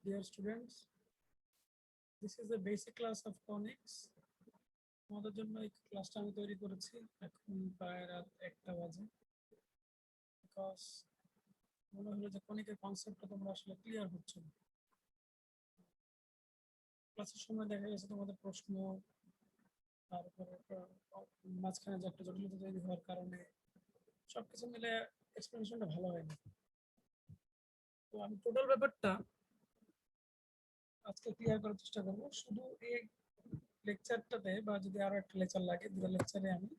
Dear students, this is the basic class of conics. তোমাদের জন্য এই ক্লাসটা আমি তৈরি করেছি এখন প্রায় রাত 1টা বাজে বিকজ মনে হলো যে কনিকের কনসেপ্টটা তোমরা আসলে ক্লিয়ার হচ্ছে না। ক্লাসের সময় দেখা গেছে তোমাদের প্রশ্ন তারপরে মাঝখানে যে একটা জটিলতা তৈরি হওয়ার কারণে সবকিছু মিলে এক্সপ্লেনেশনটা ভালো হয়নি। তো আমি টোটাল ব্যাপারটা আজকে ক্লিয়ার করার চেষ্টা করবো। শুধু এই লেকচারটাতে বা যদি আরো একটা লেকচার লাগে দুটো লেকচারে আমি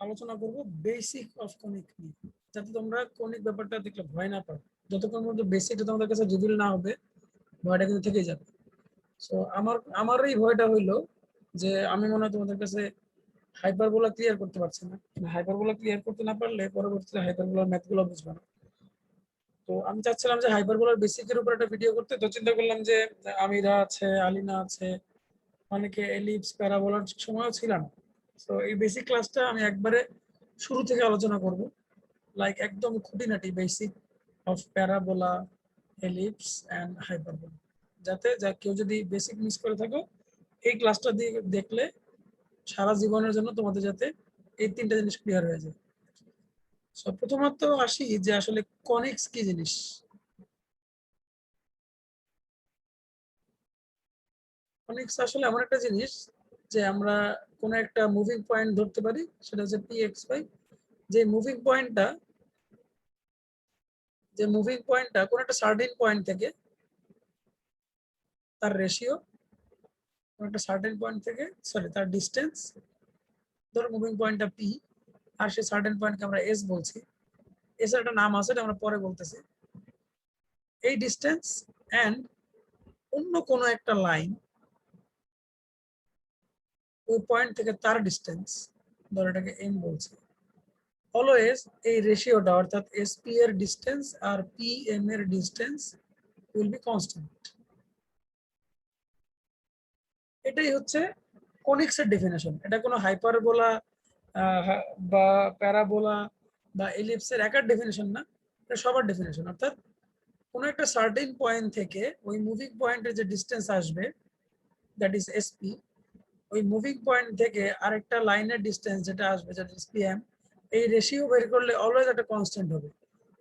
আলোচনা করব বেসিক অফ কনিক নিয়ে, যাতে তোমরা কনিক ব্যাপারটা দেখলে ভয় না পাও। যতক্ষণ পর্যন্ত বেসিকটা তোমাদের কাছে রিভিল না হবে ভয়টা কিন্তু থেকেই যাবে। সো আমার এই ভয়টা হইলো যে আমি মনে হয় তোমাদের কাছে হাইপারবোলা ক্লিয়ার করতে পারছি না। হাইপারবোলা ক্লিয়ার করতে না পারলে পরবর্তীতে হাইপারবোলার ম্যাথগুলো বুঝবে না। তো আমি চাচ্ছিলাম যে হাইপারবোলার বেসিকের উপর একটা ভিডিও করতে, তো চিন্তা করলাম যে আমিরা আছে, আলিনা আছে, অনেকে এলিপস প্যারাবোলার সময়ও ছিলাম। তো এই বেসিক ক্লাসটা আমি একবারে শুরু থেকে আলোচনা করব, লাইক একদম খুঁটিনাটি basic of parabola, ellipse and hyperbola, যাতে কেউ যদি বেসিক মিস করে থাকো এই ক্লাসটা দিয়ে দেখলে সারা জীবনের জন্য তোমাদের যাতে এই তিনটা জিনিস ক্লিয়ার হয়ে যায়। সো প্রথমত আসি যে আসলে কনিক্স কি জিনিস। কনিক্স আসলে এমন একটা জিনিস যে আমরা কোনো একটা মুভিং পয়েন্ট ধরতে পারি, সেটা হচ্ছে px/, যে মুভিং পয়েন্টটা কোন একটা সার্টেন পয়েন্ট থেকে তার রেশিও, কোন একটা সার্টেন পয়েন্ট থেকে তার ডিসটেন্স, ধরো মুভিং পয়েন্টটা p আর সেই সার্টেন পয়েন্টকে আমরা s বলছি। s এর একটা নাম আছে, এটা আমরা পরে বলতেছি। এই ডিসটেন্স এন্ড অন্য কোনো একটা লাইন ওই পয়েন্ট থেকে তার ডিসটেন্স, ধরো এটাকে m বলছি। অলওয়েজ এই রেশিওটা অর্থাৎ sp এর ডিসটেন্স আর pm এর ডিসটেন্স উইল বি কনস্ট্যান্ট। এটাই হচ্ছে কনিক্স এর ডেফিনেশন। এটা কোনো হাইপারবোলা বা প্যারাবোলা বা এলিপসের একার ডেফিনেশন না, এটা সবার ডেফিনেশন। অর্থাৎ কোনো একটা সার্টেন পয়েন্ট থেকে ওই মুভিং পয়েন্টের যে ডিসটেন্স আসবে, দ্যাট ইজ এসপি, ওই মুভিং পয়েন্ট থেকে আরেকটা লাইনের ডিসটেন্স যেটা আসবে, যেটা ইজ পিএম, এই রেশিও বের করলে অলওয়েজ একটা কনস্ট্যান্ট হবে।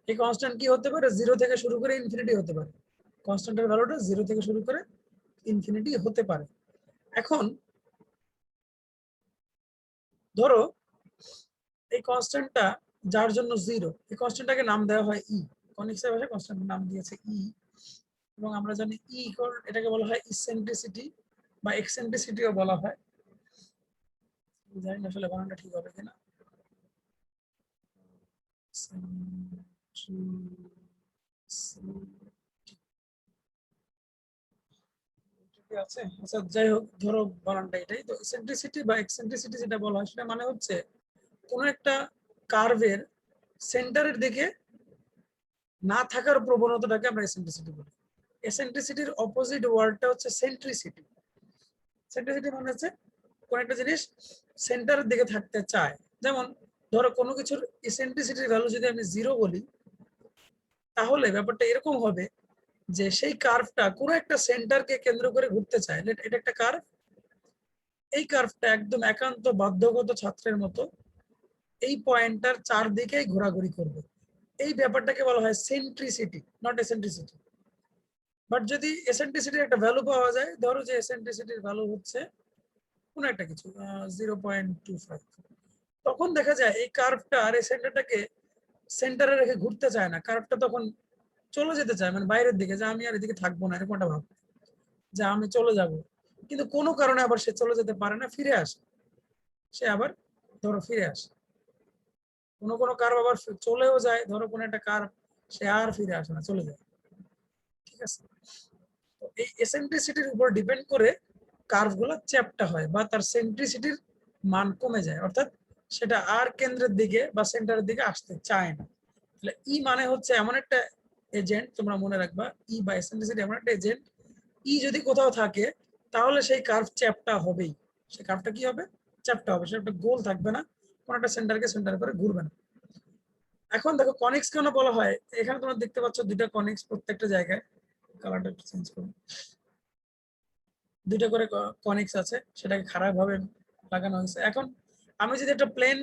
এই কনস্ট্যান্ট কি হতে পারে? জিরো থেকে শুরু করে ইনফিনিটি হতে পারে। কনস্ট্যান্টের ভ্যালুটা জিরো থেকে শুরু করে ইনফিনিটি হতে পারে। এখন ধরো এই কনস্ট্যান্টটা যার জন্য জিরো, এই কনস্ট্যান্টটাকে নাম দেওয়া হয় ই। কনিক্সের ভাষায় কনস্ট্যান্টের নাম দিয়েছে ই, এবং আমরা জানি ই ইকুয়াল, এটাকে বলা হয় ইসেন্ট্রিসিটি বা এক্সেন্ট্রিসিটিও বলা হয়। জানি না আসলে বানানটা ঠিক হবে কিনা। আছে, আচ্ছা যাই হোক, ধরো বানানটা এটাই। তো ইসেন্ট্রিসিটি বা এক্সেন্ট্রিসিটি যেটা বলা হয় সেটা মানে হচ্ছে কোনো একটা কার্ভের সেন্টারের দিকে না থাকার প্রবণতাটাকে আমরা এসেন্ট্রিসিটি বলি। এসেন্ট্রিসিটির অপোজিট ওয়ার্ডটা হচ্ছে সেন্ট্রিসিটি। সেন্ট্রিসিটি মানে হচ্ছে কোন একটা জিনিস সেন্টারের দিকে থাকতে চায়। যেমন ধরো কোনো কিছুর এসেন্ট্রিসিটির ভ্যালু যদি আমি জিরো বলি, তাহলে ব্যাপারটা এরকম হবে যে সেই কার্ভটা কোনো একটা সেন্টারকে কেন্দ্র করে ঘুরতে চায়। এটা একটা কার্ভ, এই কার্ভটা একদম একান্ত বাধ্যগত ছাত্রের মতো এই পয়েন্টটার চারদিকেই ঘোরাঘুরি করবে। এই ব্যাপারটাকে বলা হয় সেন্ট্রিসিটি, নট এসেন্ট্রিসিটি। বাট যদি এসেন্ট্রিসিটির একটা ভ্যালু পাওয়া যায়, ধরো যে এসেন্ট্রিসিটির ভ্যালু হচ্ছে কোনো একটা কিছু 0.25, তখন দেখা যায় এই কার্ভটা আর এই সেন্টারটাকে সেন্টারে রেখে ঘুরতে চায় না। কার্ভটা তখন চলে যেতে চায়, মানে বাইরের দিকে, যে আমি আর এদিকে থাকবো না, এরকম একটা ভাব, যে আমি চলে যাব। কিন্তু কোনো কারণে আবার সে চলে যেতে পারে না, ফিরে আসে। সে আবার ধরো ফিরে আসে। কোনো কোনো কার্ভ আবার চলেও যায়, ধরো কোনো একটা কার্ভ সে আর ফিরে আসে না, চলে যায়। ঠিক আছে, তো এই এসেন্ট্রিসিটির উপর ডিপেন্ড করে কার্ভগুলো চ্যাপ্টা হয় বা তার সেন্ট্রিসিটির মান কমে যায়, অর্থাৎ সেটা আর কেন্দ্রের দিকে বা সেন্টারের দিকে আসতে চায় না। তাহলে ই মানে হচ্ছে এমন একটা এজেন্ট, তোমরা মনে রাখবা, ই বা এসেন্ট্রিসিটি এমন একটা এজেন্ট, ই যদি কোথাও থাকে তাহলে সেই কার্ভ চ্যাপ্টা হবেই। সেই কার্ভটা কি হবে? চ্যাপ্টা হবে। সেটা একটা গোল থাকবে না, কোন একটা সেন্টারকে সেন্টার করে ঘুরবে না। এখন দেখো কনিক্স কেন বলা হয়, এখানে তোমরা দেখতে পাচ্ছ দুইটা কনিক্স প্রত্যেকটা জায়গায়। কালারটা একটু চেঞ্জ করুন। দুইটা করে কনিক্স আছে, সেটাকে খারাপ ভাবে লাগানো হয়েছে। এখন আমি যদি একটা প্লেন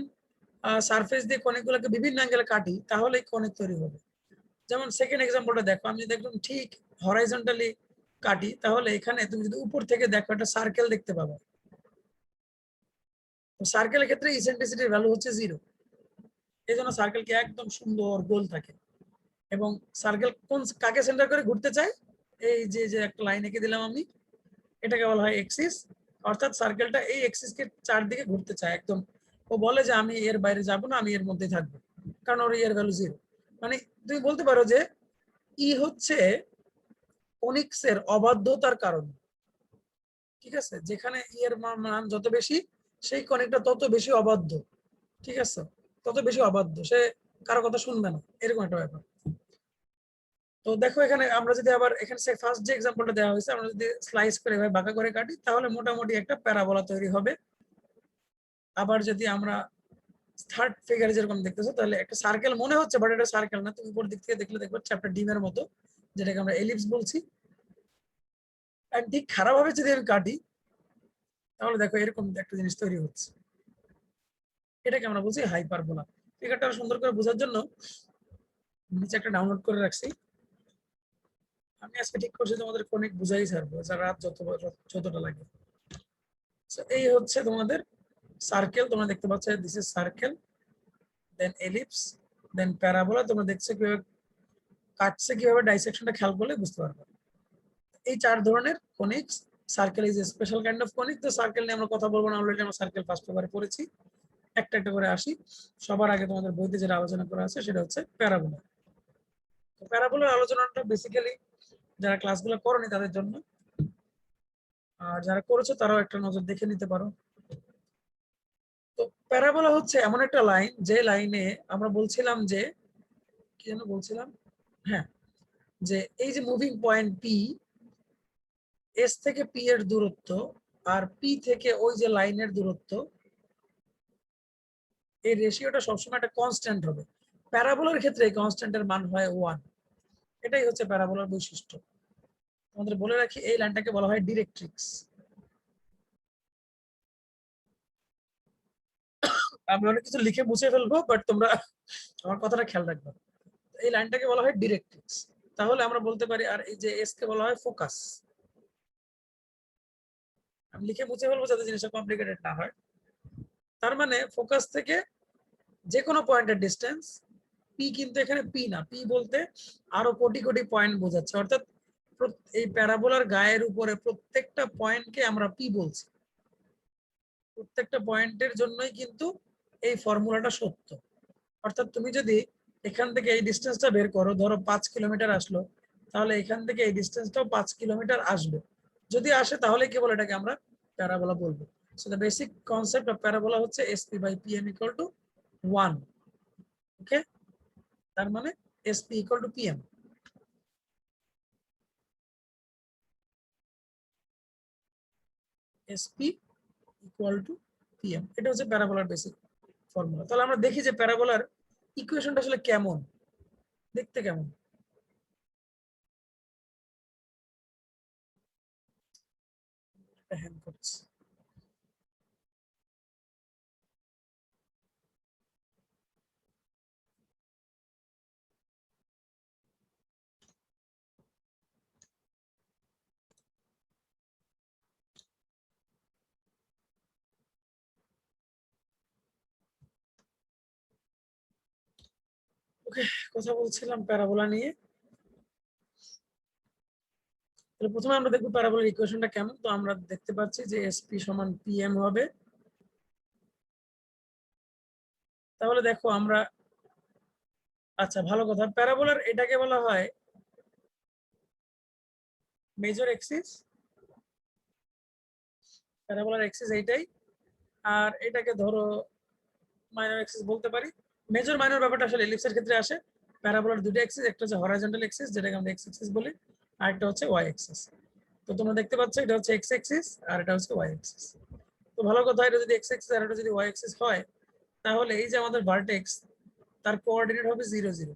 সারফেস দিয়ে কনিকগুলোকে বিভিন্ন অ্যাঙ্গেলে কাটি, তাহলে কনিক তৈরি হবে। যেমন সেকেন্ড এক্সাম্পলটা দেখো, আমি যদি একদম ঠিক হরাইজন্টালি কাটি, তাহলে এখানে তুমি যদি উপর থেকে দেখো একটা সার্কেল দেখতে পাবে। তো সার্কেলের ক্ষেত্রে ইসেন্ট্রিসিটির ভ্যালু হচ্ছে 0। এই জন্য সার্কেলকে একদম সুন্দর গোল থাকে। এবং সার্কেল কোন কাকে সেন্টার করে ঘুরতে চায়, এই যে যে একটা লাইন এঁকে দিলাম আমি, এটাকে বলা হয় এক্সিস। অর্থাৎ সার্কেলটা এই এক্সিসকে চারদিকে ঘুরতে চায় একদম। ও বলে যে আমি এর বাইরে যাব না, আমি এর মধ্যে থাকবো, কারণ ওর এর ভ্যালু 0। মানে তুমি বলতে পারো যে ই হচ্ছে কনিক্সের অবাধ্যতার কারণ। ঠিক আছে, যেখানে ই এর মান যত বেশি, সেই কনিকটা তত বেশি অবাধ্য। ঠিক আছে, তত বেশি অবাধ্য, সে কারো কথা শুনবে না, এরকম একটা ব্যাপার। তো দেখো এখানে আমরা যদি আবার এখানে ফার্স্ট যে এক্সাম্পলটা দেওয়া হয়েছে, আমরা যদি স্লাইস করে এভাবে বাঁকা করে কাটি, তাহলে মোটামুটি একটা প্যারাবোলা তৈরি হবে। আবার যদি আমরা থার্ড ফিগারে যেরকম দেখতেছো, তাহলে একটা সার্কেল মনে হচ্ছে, বাট এটা সার্কেল না। তুমি উপর দিক থেকে দেখলে দেখবে চ্যাপ্টার ডিমের মতো, যেটাকে আমরা এলিপস বলছি। আর ঠিক খারাপ ভাবে যদি আমি কাটি, তাহলে দেখো এরকম একটা জিনিস তৈরি হচ্ছে। এটাকে আমরা বলছি হাইপারবোলা। ফিগারটা সুন্দর করে বোঝার জন্য নিচে একটা ডাউনলোড করে রাখছি। আমি আজকে ঠিক করছি তোমাদের অনেক বুঝাই ছাড়বো, যারা রাত যতটা লাগে। এই হচ্ছে তোমাদের সার্কেল, তোমরা দেখতে পাচ্ছ this is circle, then ellipse, then parabola. তোমরা দেখছো কিভাবে কাটছে, কিভাবে ডাইসেকশনটা খেয়াল করলে বুঝতে পারবে। এই 4 ধরনের conics. Circle is a special kind of conic. তো সার্কেল নিয়ে আমরা কথা বলবো না, অলরেডি আমরা সার্কেল ফার্স্ট পেপারে পড়েছি। একটা একটা করে আসি। সবার আগে তোমাদের বইতে যেটা আলোচনা করা আছে সেটা হচ্ছে প্যারাবোলা। তো প্যারাবোলার আলোচনাটা বেসিক্যালি যারা ক্লাসগুলো করনি তাদের জন্য, আর যারা করেছে তারাও একটা নজর দেখে নিতে পারো। তো প্যারাবোলা হচ্ছে এমন একটা লাইন, যে লাইনে আমরা বলছিলাম যে, কি যেন বলছিলাম, হ্যাঁ, যে এই যে মুভিং পয়েন্ট পি, এস থেকে পি এর দূরত্ব আর পি থেকে ওই যে লাইনের দূরত্ব, এই রেশিওটা সবসময় একটা কনস্ট্যান্ট হবে। প্যারাবোলার ক্ষেত্রে এই কনস্ট্যান্টের মান হয় 1। এটাই হচ্ছে প্যারাবোলার বৈশিষ্ট্য। আমাদের বলে রাখি, এই লাইনটাকে বলা হয় ডিরেক্ট্রিক্স। আমি অনেক কিছু লিখে মুছে ফেলবো, বাট তোমরা আমার কথাটা খেয়াল রাখবে। এই লাইনটাকে বলা হয় ডিরেক্ট্রিক্স। তাহলে আমরা বলতে পারি, আর এই যে এস কে বলা হয় ফোকাস। আমি লিখে মুছে ফেলবো যাতে জিনিসটা কমপ্লিকেটেড না হয়। তার মানে ফোকাস থেকে যে কোনো পয়েন্টের ডিস্টেন্স পি, কিন্তু এখানে পি না, পি বলতে আরো কোটি কোটি পয়েন্ট বোঝাচ্ছে। অর্থাৎ এই প্যারাবোলার গায়ের উপরে প্রত্যেকটা পয়েন্টকে আমরা পি বলছি। প্রত্যেকটা পয়েন্টের জন্যই কিন্তু এই ফর্মুলাটা সত্য। অর্থাৎ তুমি যদি এখান থেকে এই ডিস্টেন্সটা বের করো, ধরো 5 কিলোমিটার আসলো, তাহলে এখান থেকে এই ডিস্টেন্সটাও 5 কিলোমিটার আসবে। যদি আসে তাহলে কেবল এটাকে আমরা প্যারাবোলা বলবো। So the basic concept of parabola হচ্ছে SP by PM equal to 1। Okay, তার মানে SP equal to PM। SP equal to PM, এটা হচ্ছে প্যারাবোলার বেসিক ফর্মুলা। তাহলে আমরা দেখি যে প্যারাবোলার ইকুয়েশনটা আসলে কেমন, দেখতে কেমন। হ্যাং করছে। ওকে, কথা বলছিলাম প্যারাবোলা নিয়ে। তাহলে প্রথমে আমরা দেখবো প্যারাবোলার ইকুয়েশনটা কেমন। তো আমরা দেখতে পাচ্ছি যে SP সমান PM হবে। তাহলে দেখো আমরা, আচ্ছা ভালো কথা, প্যারাবোলার এটাকে বলা হয় মেজর এক্সিস। প্যারাবোলার এক্সিস এইটাই, আর এটাকে ধরো মাইনর এক্সিস বলতে পারি। মেজর মাইনর ব্যাপারটা আসলে এলিপসের ক্ষেত্রে আসে। প্যারাবোলার দুটো এক্সিস, একটা হচ্ছে হরাইজন্টাল এক্সিস যেটাকে আমরা এক্স এক্সিস বলি, আর একটা হচ্ছে ওয়াই এক্সিস। তো তোমরা দেখতে পাচ্ছ এটা হচ্ছে এক্স এক্সিস আর এটা হচ্ছে ওয়াই এক্সিস। তো ভালো কথা, এটা যদি এক্স এক্সিস আর এটা যদি ওয়াই এক্সিস হয়, তাহলে এই যে আমাদের ভার্টেক্স, তার কোঅর্ডিনেট হবে 0 0।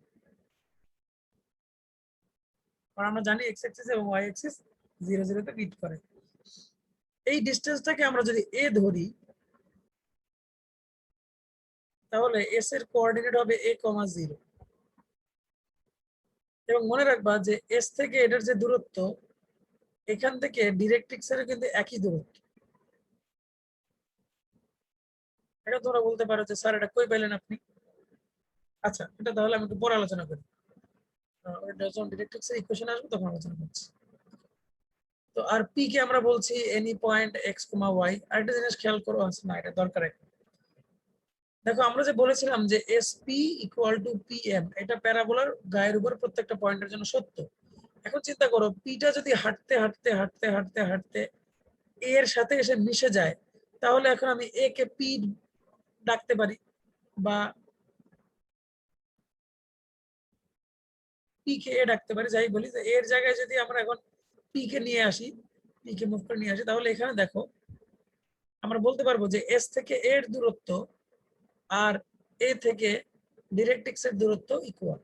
কারণ আমরা জানি এক্স অ্যাক্সিস এবং ওয়াই অ্যাক্সিস 0 0 তে মিট করে। এই ডিসটেন্সটাকে আমরা যদি এ ধরি তাহলে এস এর কোঅর্ডিনেট হবে a, 0 এবং মনে রাখবা যে এস থেকে এটার যে দূরত্ব এখান থেকে ডিরেক্ট্রিক্স এর কিন্তু একই দূরত্ব। এটা তোমরা বলতে পারো যে স্যার এটা কই পেলেন আপনি? আচ্ছা, এটা তাহলে আমি একটু পরে আলোচনা করি, যখন ডিরেক্ট্রিক্স এর ইকুয়েশন আসবে তখন আলোচনা করছি। তো আর পি কে আমরা বলছি এনি পয়েন্ট এক্স, ওয়াই। আরেকটা জিনিস খেয়াল করো, আছে না, এটা দরকার একটা। দেখো আমরা যে বলেছিলাম যে S P equal to P M, এটা প্যারাবোলার গায়ের উপর প্রত্যেকটা পয়েন্টের জন্য সত্য। এখন চিন্তা করো পিটা যদি হাঁটতে হাঁটতে হাঁটতে হাঁটতে হাঁটতে এ এর সাথে এসে মিশে যায়, তাহলে এখন আমি এ কে পি ডাকতে পারি বা পি কে এ ডাকতে পারি, যাই বলি। যে এর জায়গায় যদি আমরা এখন পি কে নিয়ে আসি, পি কে মুভ করে নিয়ে আসি, তাহলে এখানে দেখো আমরা বলতে পারবো যে এস থেকে এর দূরত্ব আর এ থেকে ডিরেক্ট্রিক্স এর দূরত্ব ইকুয়াল।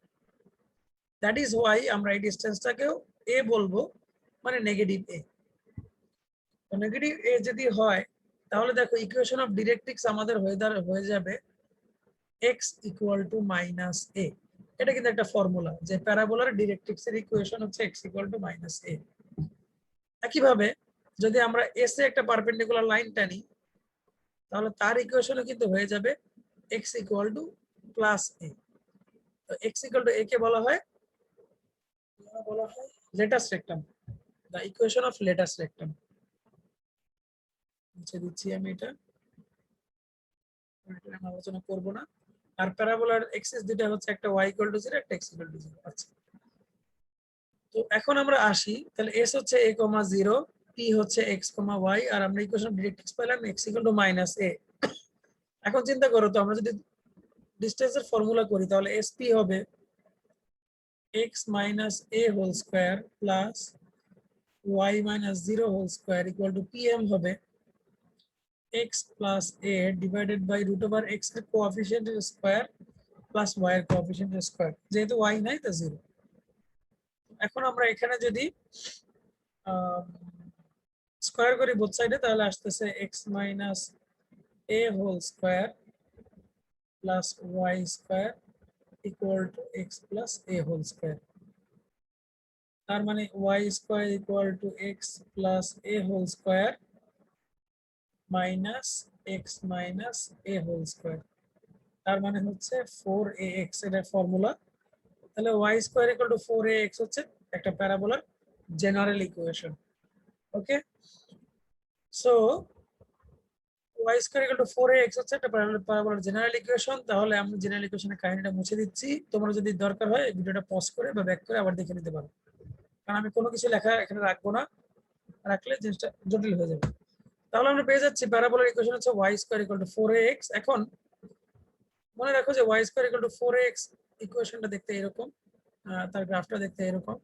দ্যাট ইজ ওয়াই আমরা এই ডিস্টেন্সটাকেও এ বলবো, মানে নেগেটিভ এ। তো নেগেটিভ এ যদি হয় তাহলে দেখো ইকুয়েশন অফ ডিরেক্ট্রিক্স আমাদের হয়ে যাবে x ইকুয়াল টু মাইনাস এ। এটা কিন্তু একটা ফর্মুলা যে প্যারাবোলার ডিরেক্ট্রিক্স এর ইকুয়েশন হচ্ছে x ইকুয়াল টু মাইনাস এ। একইভাবে যদি আমরা এস এ একটা পারপেন্ডিকুলার লাইন টানি তাহলে তার ইকুয়েশনও কিন্তু হয়ে যাবে x equal to plus A. তো x ইকুয়াল টু এ কে বলা হয় latus rectum, the equation of latus rectum. মুছে দিচ্ছি আমি এটা, আমরা আলোচনা করব না। আর প্যারাবোলার এক্সিস দুটো হচ্ছে একটা y ইকুয়াল টু 0, একটা x ইকুয়াল টু 0। আচ্ছা, তো এখন আমরা আসি, তাহলে s হচ্ছে a, 0, p হচ্ছে x, y, আর আমরা ইকুয়েশন ডিরেক্ট্রিক্স পেলাম x equal to minus a। এখন চিন্তা করো তো আমরা যদি ডিসটেন্সের ফর্মুলা করি তাহলে sp হবে x minus a whole square plus y minus 0 whole square equal to pm হবে x plus a divided by root over x এর কোএফিসিয়েন্টের স্কয়ার প্লাস y এর কোএফিসিয়েন্টের স্কয়ার। যেহেতু y নাই তা 0। এখন আমরা এখানে যদি স্কয়ার করি বোথ সাইডে তাহলে আসতেছে x minus a whole square plus y square equal to x plus a whole square. তার মানে y square equal to x plus a whole square minus x minus a whole square. তার মানে হচ্ছে 4ax, এর formula. তাহলে y square equal to 4ax হচ্ছে একটা প্যারাবোলার general equation. Okay, so y square equal to 4ax হচ্ছে একটা প্যারাবোলার জেনারেল ইকুয়েশন। তাহলে আমি জেনারেল ইকুয়েশনের কাহিনীটা মুছে দিচ্ছি। তোমরা যদি দরকার হয় ভিডিওটা পজ করে বা ব্যাক করে আবার দেখে নিতে পারো, কারণ আমি কোনো কিছু লেখা এখানে রাখবো না, রাখলে জিনিসটা জটিল হয়ে যাবে। তাহলে আমরা পেয়ে যাচ্ছি প্যারাবোলার ইকুয়েশন হচ্ছে y square equal to 4ax। এখন মনে রাখো যে y square equal to 4ax ইকুয়েশনটা দেখতে এরকম, তার গ্রাফটা দেখতে এরকম।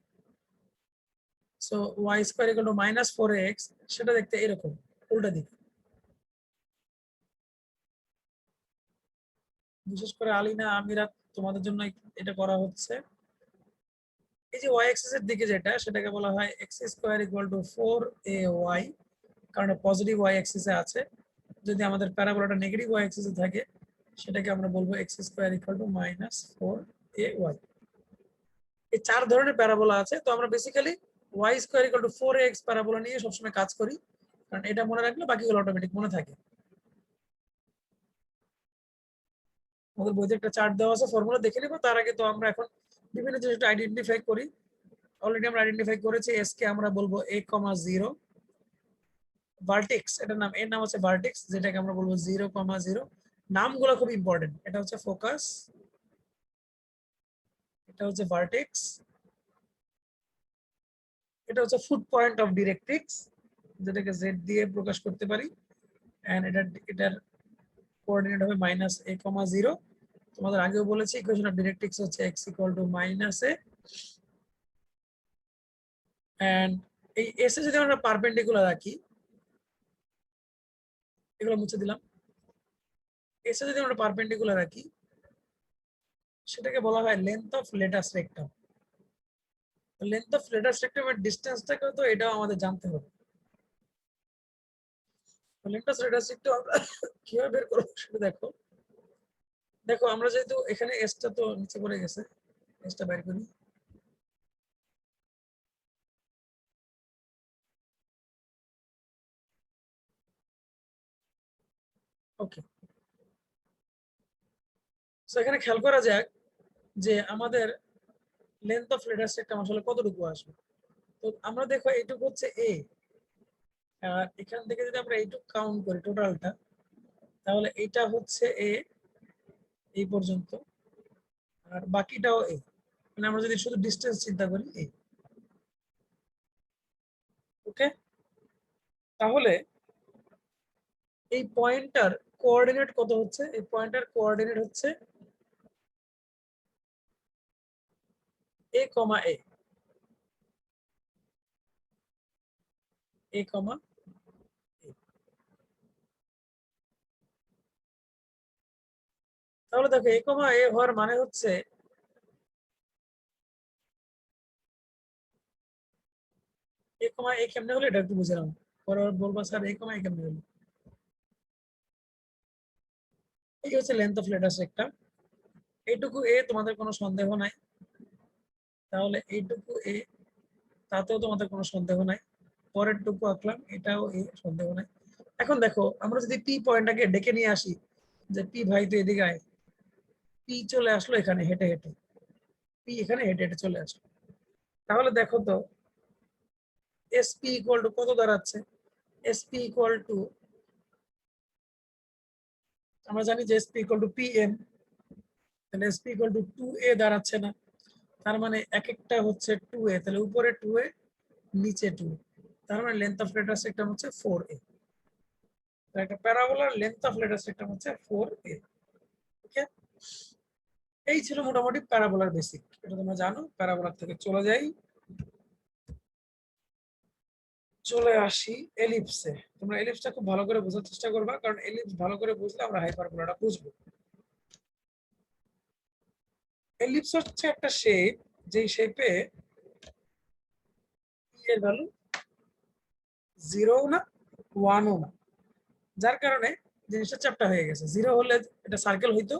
So y square equal to minus 4ax সেটা দেখতে এরকম, উল্টা দিকে। বিশেষ করে আলিনা, আমিরাত, তোমাদের জন্য এটা করা হচ্ছে। এই যে y অ্যাক্সিস এর দিকে যেটা, সেটাকে বলা হয় x square equal two 4ay, কারণ পজিটিভ y অ্যাক্সিসে আছে। যদি আমাদের প্যারাবোলাটা নেগেটিভ y অ্যাক্সিসে থাকে সেটাকে আমরা বলবো x square equal to minus 4ay। এই চার ধরনের প্যারাবোলা আছে। তো আমরা basically y square equal to 4ax parabola নিয়ে সবসময় কাজ করি, কারণ এটা মনে রাখলে বাকিগুলো অটোমেটিক মনে থাকে। আমাদের বইতে একটা চার্ট দেওয়া আছে, ফর্মুলা দেখে নেবো। তার আগে তো আমরা এখন বিভিন্ন জিনিসটা আইডেন্টিফাই করি। অলরেডি আমরা আইডেন্টিফাই করেছি এস কে আমরা বলবো a, 0। ভার্টেক্স, এটার নাম, এর নাম হচ্ছে ভার্টেক্স, যেটাকে আমরা বলবো 0, 0। নামগুলো খুব ইম্পর্টেন্ট। এটা হচ্ছে ফোকাস, এটা হচ্ছে ভার্টেক্স, এটা হচ্ছে ফুট পয়েন্ট অফ ডিরেক্ট্রিক্স, যেটাকে জেড দিয়ে প্রকাশ করতে পারি। এন্ড এটার কোঅর্ডিনেট হবে মাইনাস a, 0। তোমাদের আগেও বলেছি ইকুয়েশন অফ ডিরেক্ট্রিক্স হচ্ছে x equal to minus a। And এই এস এ যদি আমরা পারপেন্ডিকুলার রাখি, এগুলো মুছে দিলাম। এস এ যদি আমরা পারপেন্ডিকুলার রাখি সেটাকে বলা হয় length of latus rectum. Length of latus সেক্টরের ডিসটেন্সটাকে তো এটাও আমাদের জানতে হবে। লেন্থ অফ লেটার সেক্টর আমরা কিভাবে বের করব সেটা দেখো। দেখো আমরা যেহেতু এখানে এসটা তো নিচে পড়ে গেছে, এসটা বের করি। ওকে, সো এখানে খেয়াল করা যাক যে আমাদের লেন্থ অফ লেটার সেক্টর আসলে কতটুকু আসবে। তো আমরা দেখো এইটুকু হচ্ছে এ, আর এখান থেকে যদি আমরা এইটুকু কাউন্ট করি টোটালটা, তাহলে এটা হচ্ছে এ এই পর্যন্ত, আর বাকিটাও এ। মানে আমরা যদি শুধু ডিসটেন্স চিন্তা করি এ। ওকে, তাহলে এই পয়েন্টটার কোঅর্ডিনেট কত হচ্ছে? এই পয়েন্টটার কোঅর্ডিনেট হচ্ছে এ কমা এ, এ কমা এ। তাহলে দেখো এ কমা এ হওয়ার মানে হচ্ছে এ কমা এ কেমনে হলো এটা একটু বুঝে নাও, পরে বলবো স্যার এ কমা এ কেমনে হলো। এই হচ্ছে লেন্থ অফ লেটার সেক্টর। এইটুকু এ, তোমাদের কোনো সন্দেহ নাই। তাহলে এইটুকু এ, তাতেও তোমাদের কোনো সন্দেহ নাই। পরের টুকু আঁকলাম, এটাও এ, সন্দেহ নাই। এখন দেখো আমরা যদি পি পয়েন্টটাকে ডেকে নিয়ে আসি, যে পি ভাই তো এদিকে আয়, পি চলে আসলো এখানে হেঁটে হেঁটে, পি এখানে হেঁটে হেঁটে চলে আসলো। তাহলে দেখো তো এসপি ইকুয়াল টু কত দাঁড়াচ্ছে? এসপি ইকুয়াল টু, আমরা জানি যে SP equal to P M, তাহলে এসপি ইকুয়াল টু 2a দাঁড়াচ্ছে না? তার মানে এক একটা হচ্ছে 2a, তাহলে উপরে 2a নিচে 2, তার মানে লেন্থ অফ লেটার সেক্টর হচ্ছে 4a। একটা প্যারাবোলার লেন্থ অফ লেটার সেক্টর হচ্ছে 4a। ওকে, এই ছিল মোটামুটি প্যারাবোলার বেসিক, এটা তোমরা জানো। প্যারাবোলার থেকে চলে যাই, চলে আসি এলিপসে। তোমরা এলিপসটা খুব ভালো করে বোঝার চেষ্টা করবা, কারণ এলিপস ভালো করে বুঝলে আমরা হাইপারবোলাটা বুঝবো। এলিপস হচ্ছে একটা শেপ, যেই শেপে এর ভ্যালু 0 না 1ও না, যার কারণে জিনিসটা চ্যাপ্টা হয়ে গেছে। 0 হলে এটা সার্কেল হইতো,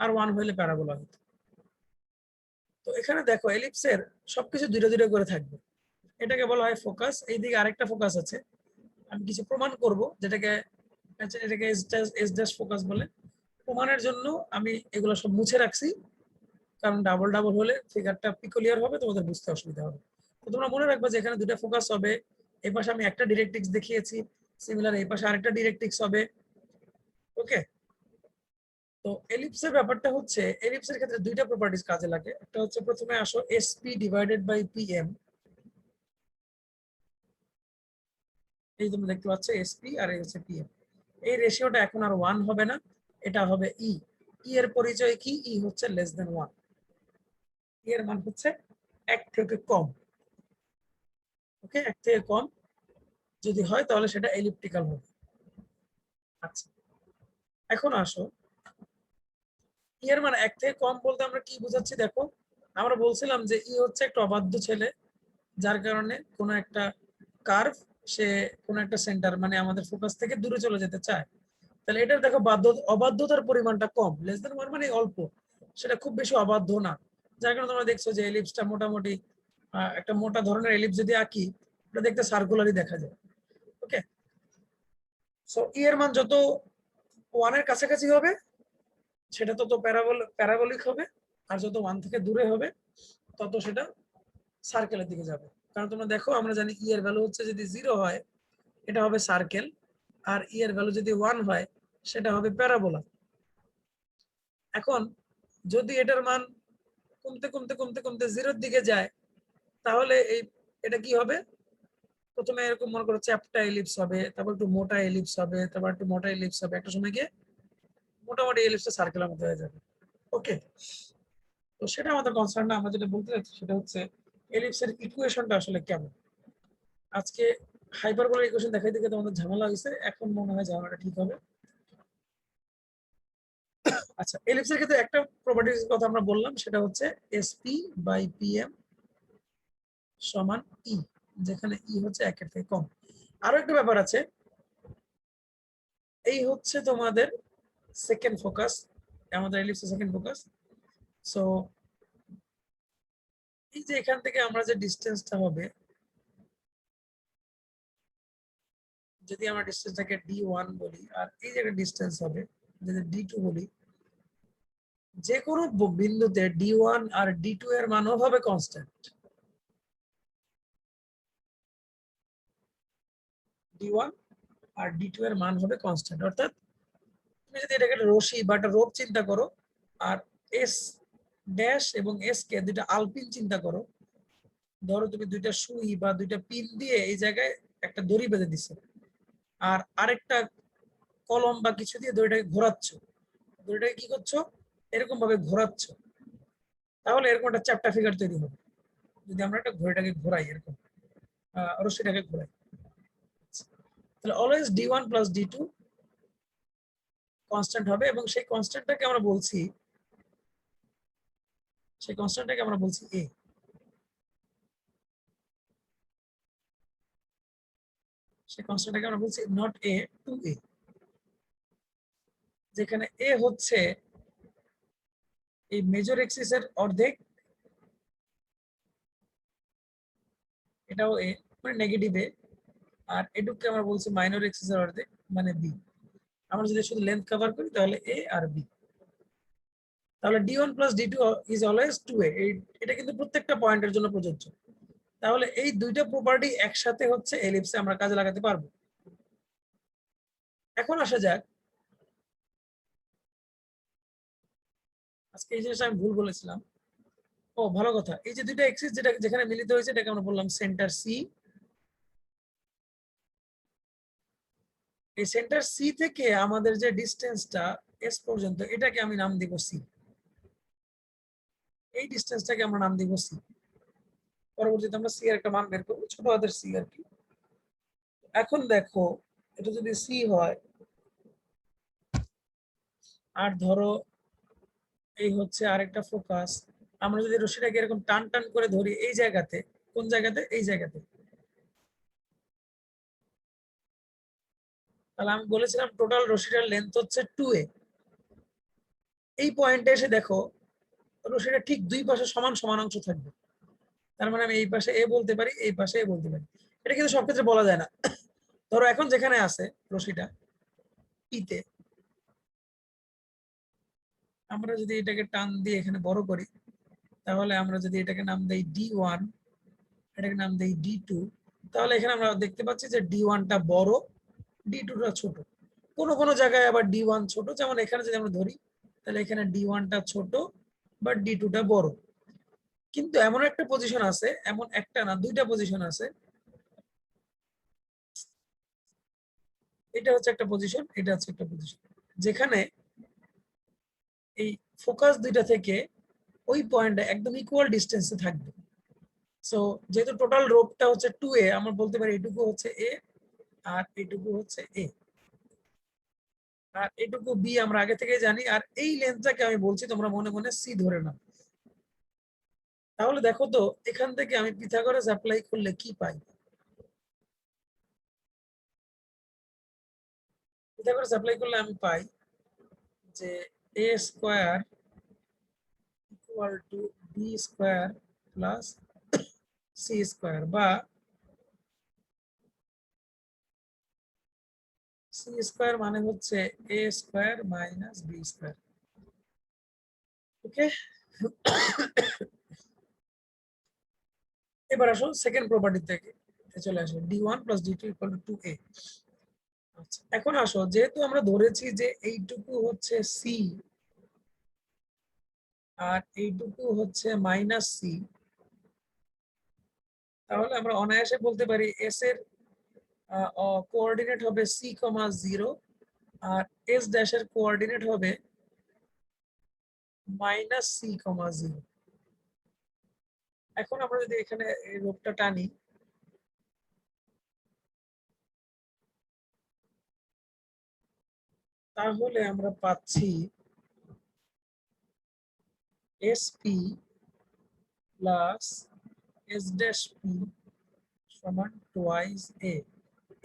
আর 1 হলে প্যারাবোলা হইতো। তো এখানে দেখো এলিপসের সবকিছু দুটো দুটো করে থাকবে, এটাকে বলা হয় ফোকাস। এইদিকে আরেকটা ফোকাস আছে, আমি কিছু প্রমাণ করব যেটাকে, আচ্ছা এটাকে এস ড্যাশ ফোকাস বলে। প্রমাণের জন্য আমি এগুলো সব মুছে রাখছি, কারণ ডাবল ডাবল হলে ফিগারটা পিকুলিয়ার হবে, তোমাদের বুঝতে অসুবিধা হবে। তো তোমরা মনে রাখবে যে এখানে দুটো ফোকাস হবে, এই পাশে আমি একটা ডিরেক্ট্রিক্স দেখিয়েছি, সিমিলার এই পাশে আরেকটা ডিরেক্ট্রিক্স হবে। ওকে, তো এলিপসের ব্যাপারটা হচ্ছে, এলিপসের ক্ষেত্রে দুইটা প্রপার্টিজ কাজে লাগে। একটা হচ্ছে, প্রথমে আসো এসপি ডিভাইডেড বাই পিএম, এই তোমরা দেখতে পাচ্ছ এসপি আর এই হচ্ছে পিএম। এই রেশিওটা এখন আর 1 হবে না, এটা হবে ই। ই এর পরিচয় কি? ই হচ্ছে লেস দেন 1, এর মান হচ্ছে 1 থেকে কম। ওকে, 1 থেকে কম যদি হয় তাহলে সেটা এলিপ্টিক্যাল হবে। আচ্ছা, এখন আসো ই এর মান 1 থেকে কম বলতে আমরা কি বোঝাচ্ছি দেখো। আমরা বলছিলাম যে ই হচ্ছে একটা অবাধ্য ছেলে, যার কারণে কোনো একটা কার্ভ, সে কোনো একটা সেন্টার মানে আমাদের ফোকাস থেকে দূরে চলে যেতে চায়। তাহলে এটার দেখো অবাধ্যতার পরিমাণটা কম, লেস দেন 1 মানে অল্প, সেটা খুব বেশি অবাধ্য না। যার কারণে তোমরা দেখছো যে এলিপসটা মোটামুটি একটা মোটা ধরনের এলিপস যদি আঁকি, ওটা দেখতে সার্কুলারই দেখা যায়। ওকে, সো ই এর মান যত 1 এর কাছাকাছি হবে সেটা তত প্যারাবোলিক হবে, আর যত 1 থেকে দূরে হবে তত সেটা সার্কেলের দিকে যাবে। কারণ তোমরা দেখো আমরা জানি ই এর ভ্যালু হচ্ছে যদি 0 হয় এটা হবে সার্কেল, আর ই এর ভ্যালু যদি 1 হয় সেটা হবে প্যারাবোলা। এখন যদি এটার মান কমতে কমতে কমতে কমতে 0-র দিকে যায়, তাহলে এটা কি হবে? প্রথমে এরকম মনে করো চ্যাপ্টা এলিপস হবে, তারপর একটু মোটা এলিপস হবে, তারপর একটু মোটা এলিপস হবে, একটা সময় গিয়ে মোটামুটি এলিপসটা সার্কেলের মধ্যে হয়ে যাবে। ওকে, তো সেটা আমাদের কনসার্ন না। আমরা যেটা বলতে চাচ্ছি সেটা হচ্ছে এলিপসের ইকুয়েশনটা আসলে কেমন। আজকে হাইপারবোলার ইকুয়েশন দেখাইতে গিয়ে তোমাদের ঝামেলা হয়েছে, এখন মনে হয় ঝামেলাটা ঠিক হবে। আচ্ছা, এলিপসের ক্ষেত্রে একটা প্রপার্টির কথা আমরা বললাম, সেটা হচ্ছে এসপি বাই পিএম সমান ই, যেখানে ই হচ্ছে 1 এর থেকে কম। আরো একটা ব্যাপার আছে, এই হচ্ছে তোমাদের সেকেন্ড ফোকাস, আমাদের এলিপসের সেকেন্ড ফোকাস। সো এই যে এখান থেকে আমরা যে ডিসটেন্সটা হবে, যদি আমরা ডিসটেন্সটাকে d1 বলি আর এই যে একটা ডিসটেন্স হবে যদি d2 বলি, যে কোনো বিন্দুতে d1 আর d2 এর মানও হবে কনস্ট্যান্ট। d1 আর d2 এর মান হবে কনস্ট্যান্ট, অর্থাৎ তুমি যদি এটাকে রশি বা একটা রোপ চিন্তা করো আর এস ড্যাশ এবং এস কে দুইটা আলপিন চিন্তা করো, ধরো তুমি দুইটা সুই বা দুইটা পিন দিয়ে এই জায়গায় একটা দড়ি বেঁধে দিছো আর আরেকটা কলম বা কিছু দিয়ে দড়িটাকে ঘোরাচ্ছ, দড়িটাকে কি করছো এরকম ভাবে ঘোরাচ্ছ, তাহলে এরকম একটা চ্যাপ্টা ফিগার তৈরি হবে যদি আমরা একটা ঘড়িটাকে ঘোরাই, এরকম রশ্মিটাকে ঘোরাই। তাহলে always d1 plus d2 constant হবে এবং সেই কনস্ট্যান্টটাকে আমরা বলছি, সেই কনস্ট্যান্টটাকে আমরা বলছি a। সেই কনস্ট্যান্টটাকে আমরা বলছি নট a টু a, যেখানে a হচ্ছে এই মেজর এক্সিসের অর্ধেক, এটাও a মানে নেগেটিভ a, আর এটুকু আমরা বলছি মাইনর এক্সিসের অর্ধেক মানে b। আমরা যদি শুধু লেন্থ কভার করি তাহলে a আর b। তাহলে d1 plus d2 is always 2a, এটা কিন্তু প্রত্যেকটা পয়েন্টের জন্য প্রযোজ্য। তাহলে এই দুইটা প্রপার্টি একসাথে হচ্ছে এলিপসে আমরা কাজে লাগাতে পারবো। এখন আসা যাক, আজকে এই জিনিসটা আমি ভুল বলেছিলাম। ও ভালো কথা, এই যে দুইটা এক্সিস যেটা যেখানে মিলিত হয়েছে এটাকে আমরা বললাম সেন্টার সি। এই সেন্টার সি থেকে আমাদের যে ডিসটেন্সটা এস পর্যন্ত এটাকে আমি নাম দিব সি, এই ডিসটেন্সটাকে আমরা নাম দিব সি। পরবর্তীতে আমরা সি এর একটা মান বের করবো, ছোট হাতের সি আর কি। এখন দেখো এটা যদি সি হয় আর ধরো এই হচ্ছে আরেকটা ফোকাস, আমরা যদি রশিটাকে এরকম টান টান করে ধরি এই জায়গাতে, কোন জায়গাতে এই জায়গাতে, তাহলে আমি বলেছিলাম টোটাল রশিটার লেন্থ হচ্ছে 2a। এই পয়েন্টে এসে দেখো রশিটা ঠিক দুই পাশে সমান সমান অংশ থাকবে, তার মানে আমি এই পাশে এ বলতে পারি, এই পাশে এ বলতে পারি। এটা কিন্তু সব ক্ষেত্রে বলা যায় না। ধরো এখন যেখানে আছে রশিটা পিতে, আমরা যদি এটাকে টান দিয়ে এখানে বড় করি, তাহলে আমরা যদি এটাকে নাম দেই d1, এটাকে নাম দেই d2, তাহলে এখানে আমরা দেখতে পাচ্ছি যে d1টা বড়, d2টা ছোট। কোনো কোনো জায়গায় আবার d1 ছোট, যেমন এখানে যদি আমরা ধরি তাহলে এখানে d1টা ছোট বা d2টা বড়। কিন্তু এমন একটা পজিশন আছে, এমন একটা না দুইটা পজিশন আছে, এটা হচ্ছে একটা পজিশন, এটা হচ্ছে একটা পজিশন, যেখানে এই ফোকাস দুইটা থেকে ওই পয়েন্টে একদম ইকুয়াল ডিস্টেন্সে থাকবে। সো যেহেতু টোটাল রোপটা হচ্ছে 2a, আমরা বলতে পারি এটুকু হচ্ছে a আর এটুকু হচ্ছে a আর এটুকু b আমরা আগে থেকে জানি, আর এই লেন্থটাকে আমি বলছি তোমরা মনে মনে c ধরে নাও। তাহলে দেখো তো এখান থেকে আমি পিথাগোরাস অ্যাপ্লাই করলে কি পাই। পিথাগোরাস অ্যাপ্লাই করলে আমি পাই যে a square equal to b square plus c square, বা c স্কয়ার মানে হচ্ছে a square minus b square. Okay, এবার আসো সেকেন্ড প্রপার্টি থেকে চলে আসো d1 plus d2 equal to 2a। আচ্ছা এখন আসো, যেহেতু আমরা ধরেছি যে এইটুকু হচ্ছে c আর এইটুকু হচ্ছে মাইনাস c, তাহলে আমরা অনায়াসে বলতে পারি s এর কোঅর্ডিনেট হবে c, 0 আর s ড্যাশের কোঅর্ডিনেট হবে মাইনাস c, 0। এখন আমরা যদি এখানে এই রূপটা টানি, তাহলে আমরা পাচ্ছি sp plus s dash p সমান twice a।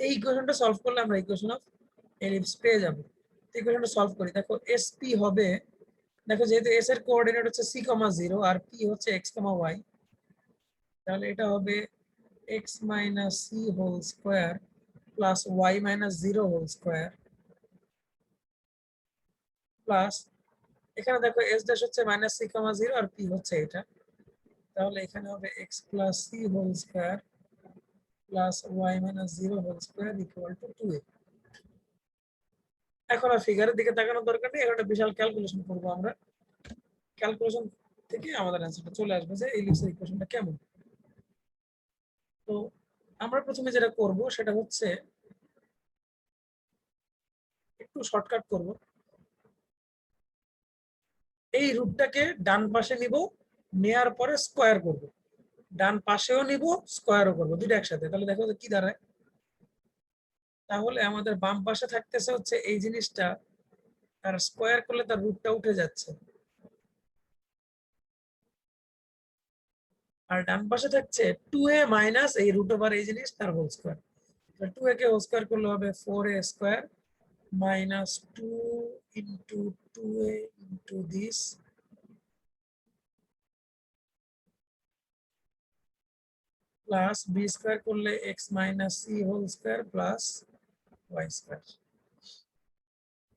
এই ইকুয়েশনটা সলভ করলে আমরা ইকুয়েশন অফ এলিপস পেয়ে যাব। ইকুয়েশনটা সলভ করি, দেখো sp হবে, দেখো যেহেতু s এর কোঅর্ডিনেট হচ্ছে c, 0 আর p হচ্ছে x, y, তাহলে এটা হবে x minus c whole square plus y minus 0 whole square plus এখানে দেখো s dash হচ্ছে minus c, 0 আর p হচ্ছে এটা, তাহলে এখানে হবে x plus c whole square plus y minus 0 whole square equal to 2a। এখন আর ফিগারের দিকে তাকানোর দরকার নেই, এখন একটা বিশাল ক্যালকুলেশন করবো আমরা। ক্যালকুলেশন থেকে আমাদের অ্যান্সারটা চলে আসবে যে ইলিপসের ইকুয়েশনটা কেমন। তো আমরা প্রথমে যেটা করব সেটা হচ্ছে একটু শর্টকাট করব। এই রুটটাকে ডান পাশে নিব, নেয়ার পরে স্কয়ার করব, ডান পাশেও নিব স্কয়ারও করব, দুটো একসাথে, তাহলে দেখো কি দাঁড়ায়। তাহলে আমাদের বাম পাশে থাকতেছে হচ্ছে এই জিনিসটা, আর স্কয়ার করলে তার রুটটা উঠে যাচ্ছে, আর ডান পাশে থাকছে 2a মাইনাস এই রুট ওভার এই জিনিস তার হোল স্কয়ার। 2a কে হোল স্কয়ার করলে হবে 4a square minus 2 into 2a into this plus b square করলে x minus c whole square plus y square,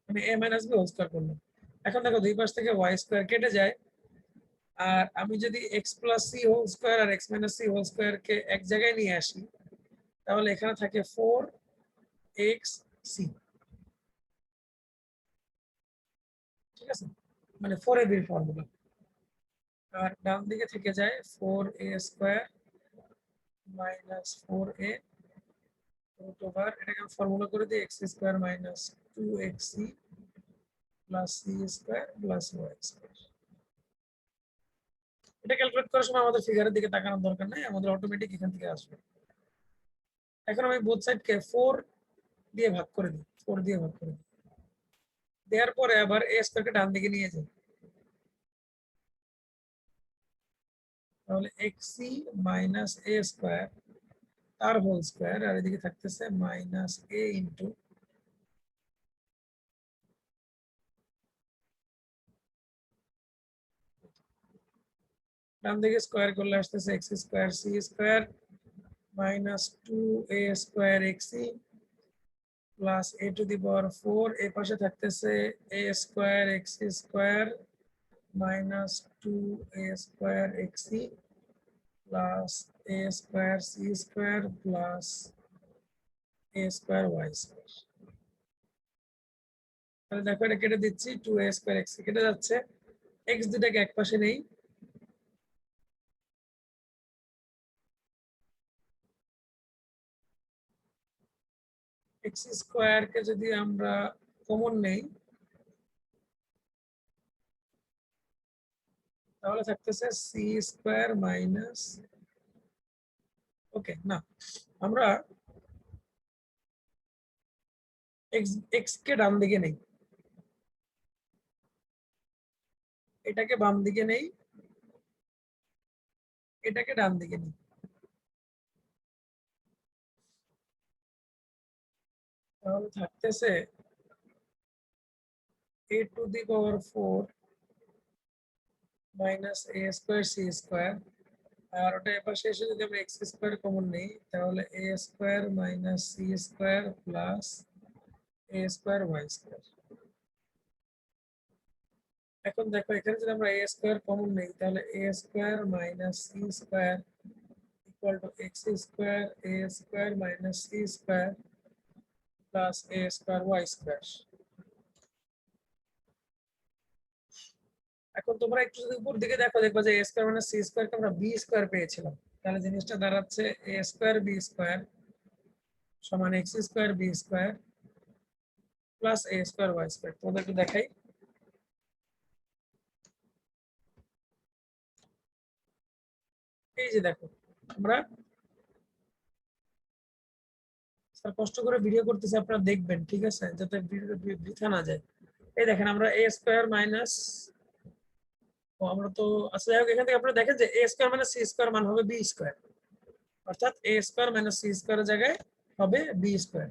মানে a minus b whole square করলাম। এখন দেখো দুই পাশ থেকে y স্কয়ার কেটে যায়, আর আমি যদি x plus c whole square আর x minus c whole square কে এক জায়গায় নিয়ে আসি, তাহলে এখানে থাকে 4xc, ঠিক আছে, মানে 4ab এর ফর্মুলা। আর ডান দিকে থেকে যায় 4a square minus 4a root over, এটাকে ফর্মুলা করে দিই x square minus 2xc plus c square plus y square. এটা ক্যালকুলেট করার সময় আমাদের ফিগারের দিকে তাকানোর দরকার নাই, আমাদের অটোমেটিক এখান থেকে আসবে। এখন আমি বোথ সাইডকে 4 দিয়ে ভাগ করে দিই, 4 দিয়ে ভাগ করে দিই, দেওয়ার পরে আবার a স্কয়ারকে ডান দিকে নিয়ে যাই, তাহলে xc মাইনাস a স্কয়ার তার হোল স্কয়ার, আর এদিকে থাকতেছে মাইনাস a ইন্টু ডান দিকে স্কয়ার করলে আসতেছে x square c square minus 2a square xc plus a to the power 4, এ পাশে থাকতেছে a square x square minus 2a square xc plus a square c square plus a square y square. তাহলে দেখো এটা কেটে দিচ্ছি, 2a square xc কেটে যাচ্ছে, x দুটাকে এক পাশে নেই, x স্কয়ার কে যদি আমরা কমন নেই তাহলে থাকতেছে c স্কয়ার মাইনাস, ওকে না, আমরা x কে ডান দিকে নেই, এটাকে বাম দিকে নেই, এটাকে ডান দিকে নেই, তাহলে থাকতেছে a to the power 4 minus a square c square, আর ওটা এপাশে এসে যদি আমরা x স্কয়ার কমন নেই তাহলে a square minus c square plus a square y square. এখন দেখো এখানে যদি আমরা a স্কয়ার কমন নেই তাহলে a square minus c square equal to x square a square minus c square plus a square y square. এখন তোমরা একটু যদি উপর দিকে দেখো, দেখবা যে a স্কয়ার মাইনাস c স্কয়ারকে আমরা b স্কয়ার পেয়েছিলাম, তাহলে জিনিসটা দাঁড়াচ্ছে a স্কয়ার b স্কয়ার সমান x square b square plus a square y square. তোমাদের একটু দেখাই, এই যে দেখো আমরা স্যার কষ্ট করে ভিডিও করতেছি, আপনারা দেখবেন ঠিক আছে, যাতে ভিডিওটা বৃথা না যায়। এই দেখেন আমরা a স্কয়ার মাইনাস ও আমরা তো আচ্ছা যাই হোক, এখান থেকে আপনারা দেখেন যে a square minus c square মান হবে b স্কয়ার, অর্থাৎ a স্কয়ার মাইনাস c স্কয়ারের জায়গায় হবে b স্কয়ার।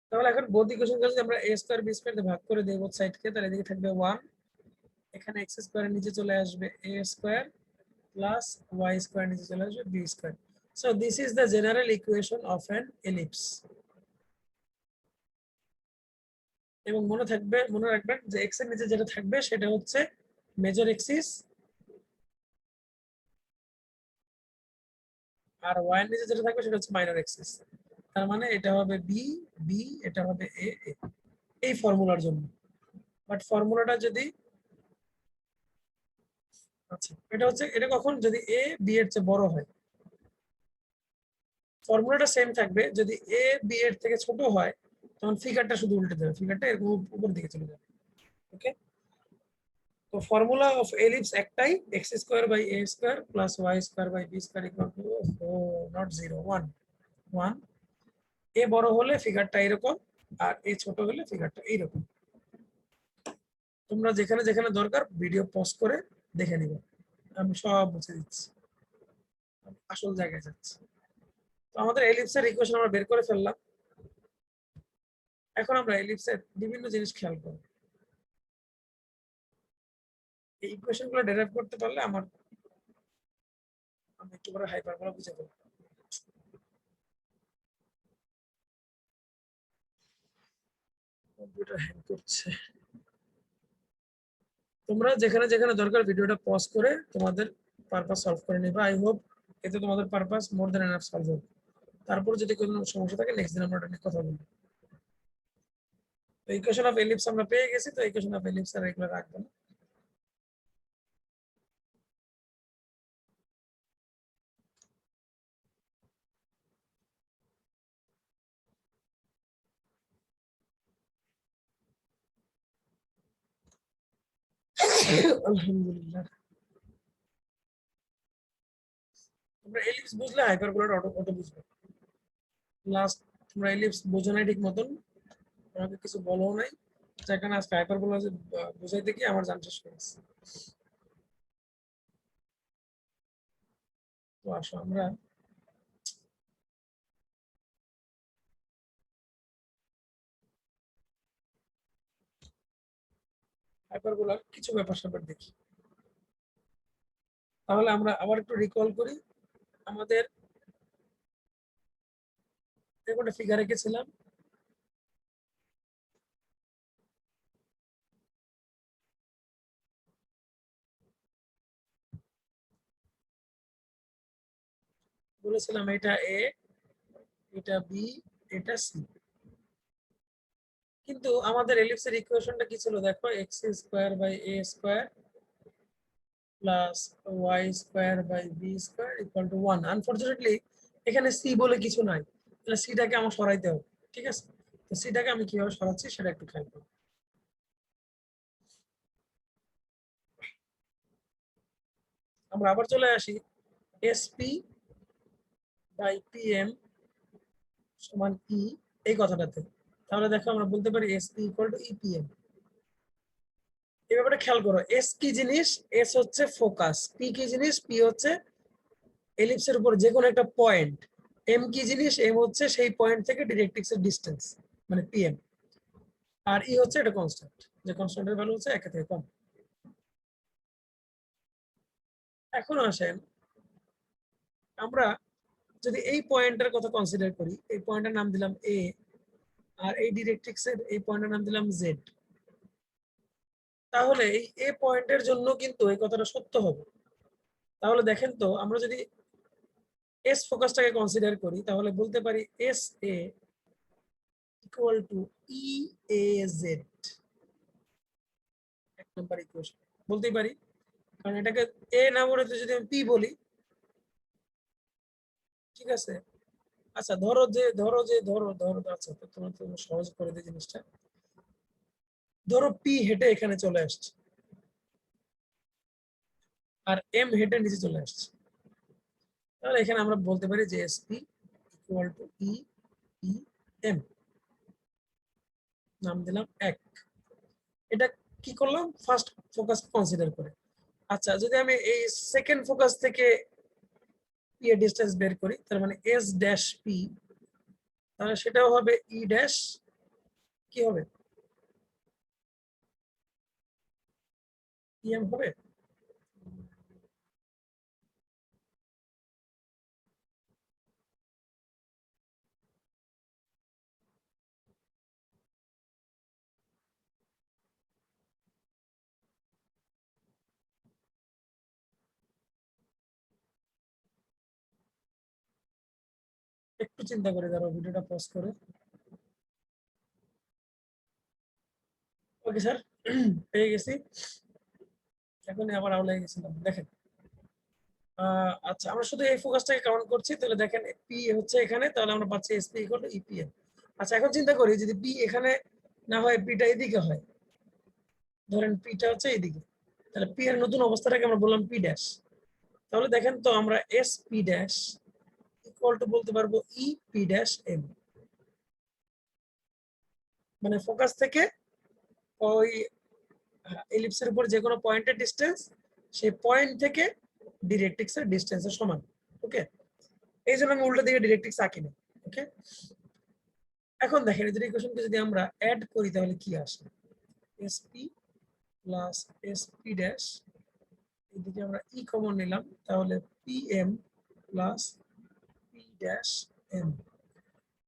তাহলে এখন বোথ ইকুয়েশনকে যদি আমরা a স্কয়ার b স্কয়ার দিয়ে ভাগ করে দেই বোথ সাইডকে, তাহলে এদিকে থাকবে 1, এখানে x স্কয়ারের নিচে চলে আসবে a square plus y square নিচে চলে আসবে b square. So this is the general equation of an ellipse. এবং মনে রাখবেন যে x এর নিচে যেটা থাকবে সেটা হচ্ছে মেজর এক্সিস, আর y এর নিচে যেটা থাকবে সেটা হচ্ছে মাইনর এক্সিস। তার মানে এটা হবে বি বি, এটা হবে এ এ, এই ফর্মুলার জন্য। বাট ফর্মুলাটা যদি আচ্ছা এটা কখন, যদি এ বি এর চেয়ে বড় হয়। ফর্মুলাটা সেম থাকবে, যদি এ বি এর থেকে ছোট হয় তখন ফিগারটা শুধু উল্টে যাবে, ফিগারটা এরকম উপর দিকে চলে যাবে। ওকে, তো ফর্মুলা অফ এলিপস একটাই, x square by a square plus y square by b square equal to not 0 1 1। A বড় হলে ফিগারটা এরকম, আর এ ছোট হলে ফিগারটা এইরকম। তোমরা যেখানে যেখানে দরকার ভিডিও পজ করে দেখে নিবে, আমি সব বুঝে দিচ্ছি, আসল জায়গায় যাচ্ছি। তো আমাদের এলিপসের ইকুয়েশন আমরা বের করে ফেললাম। এখন আমরা এলিপসের বিভিন্ন জিনিস খেয়াল করব। এই ইকুয়েশন গুলো ডেরাইভ করতে পারলে আমি একটু পরে হাইপারবোলা বুঝে ফেলবো। কম্পিউটার হ্যাং করছে। তোমরা যেখানে যেখানে দরকার ভিডিওটা পজ করে তোমাদের পারপাস সলভ করে নিবে। আই হোপ এতে তোমাদের purpose more than enough solve হবে। তারপর যদি কোনো সমস্যা থাকে নেক্সট দিন আমরা এটা নিয়ে কথা বলবো। তো ইকুয়েশন অফ এলিপস আমরা পেয়ে গেছি, তো ইকুয়েশন অফ এলিপস আর এগুলো রাখবো না। আলহামদুলিল্লাহ। তোমরা এলিপস বুঝলে হাইপারবোলাটা অটো অটো বুঝবে। লাস্ট তোমরা এলিপস বোঝো নাই ঠিক মতন, আমাকে কিছু বলো নাই, যার কারণে আজকে হাইপারবোলা বুঝাইতে গিয়ে আমার জান শেষ হয়ে গেছে। তো আসো আমরা হাইপারবোলার কিছু ব্যাপার স্যাপার দেখি। তাহলে আমরা আবার একটু রিকল করি। আমাদের একটা ফিগার এঁকেছিলাম, বলেছিলাম এটা এ, এটা বি, এটা সি। কিন্তু আমাদের এলিপসের ইকুয়েশনটা কি ছিল দেখো, x square by a square plus y square by b square equal to 1। Unfortunately এখানে সি বলে কিছু নাই, তাহলে সিটাকে আমার সরাইতে হবে। ঠিক আছে, তো সিটাকে আমি কিভাবে সরাচ্ছি সেটা একটু খেয়াল করবো। আমরা আবার চলে আসি এসপি বাই পিএম সমান ই এই কথাটাতে। তাহলে দেখো আমরা বলতে পারি এসপি ইকুয়াল টু ইপিএম। এই ব্যাপারে খেয়াল করো, এস কি জিনিস, এস হচ্ছে ফোকাস, পি কি জিনিস, পি হচ্ছে এলিপসের উপর যে কোনো একটা পয়েন্ট, এম কি জিনিস, এম হচ্ছে সেই পয়েন্ট থেকে ডিরেক্ট্রিক্স এর ডিসটেন্স মানে পিএম, আর ই হচ্ছে এটা কনস্ট্যান্ট, যে কনস্ট্যান্টের ভ্যালু হচ্ছে 1 থেকে কম। এখন আসেন আমরা যদি এই পয়েন্টের কথা কনসিডার করি, এই পয়েন্টের নাম দিলাম এ, আর এই ডিরেক্ট্রিক্স এর এই পয়েন্টের নাম দিলাম জেড। তাহলে এই এ পয়েন্টের জন্য কিন্তু এই কথাটা সত্য হবে। তাহলে দেখেন তো, আমরা যদি এস ফোকাসটাকে কনসিডার করি তাহলে বলতে পারি S A equal to e A Z. এক নম্বর ইকুয়েশন বলতেই পারি, কারণ এটাকে এ না বলে যদি আমি পি বলি, ঠিক আছে। আচ্ছা ধরো আচ্ছা তো তোমার তো সহজ করে দিই জিনিসটা। ধরো পি হেঁটে এখানে চলে আসছে আর এম হেঁটে নিচে চলে আসছে, তাহলে এখানে আমরা বলতে পারি যে S P equal to e e M, নাম দিলাম 1। এটা কি করলাম, ফার্স্ট ফোকাস কনসিডার করে। আচ্ছা, যদি আমি এই সেকেন্ড ফোকাস থেকে পি এর ডিসটেন্স বের করি, তার মানে এস ড্যাশ পি, তাহলে সেটাও হবে ই ড্যাশ কি হবে, ইএম হবে। একটু চিন্তা করে দাঁড়াও, ভিডিওটা পজ করে। ওকে স্যার, পেয়ে গেছি। এখন আবার আউলাই গেছিলাম, দেখেন। আচ্ছা, আমরা শুধু এই ফোকাসটাকে কাউন্ট করছি, তাহলে দেখেন পি হচ্ছে এখানে, তাহলে আমরা পাচ্ছি এসপি ইকুয়াল টু ইপিএম। আচ্ছা, এখন চিন্তা করি যদি পি এখানে না হয়, পিটা এদিকে হয়, ধরেন পিটা হচ্ছে এদিকে, তাহলে পি এর নতুন অবস্থাটাকে আমরা বললাম পি ড্যাশ। তাহলে দেখেন তো আমরা S P dash equal to বলতে পারবো ই পি ড্যাশ এম, মানে ফোকাস থেকে ওই এলিপসের উপর যে কোনো পয়েন্টের ডিসটেন্স, সেই পয়েন্ট থেকে ডিরেক্ট্রিক্স এর ডিসটেন্সের সমান। ওকে, এই জন্য আমি উল্টো দিকে ডিরেক্ট্রিক্স আঁকি না। ওকে, এখন দেখেন এই ইকুয়েশনকে যদি আমরা অ্যাড করি তাহলে কি আসে, এসপি প্লাস এসপি ড্যাশ, এদিকে আমরা ই কমন নিলাম, তাহলে PM plus P dash M.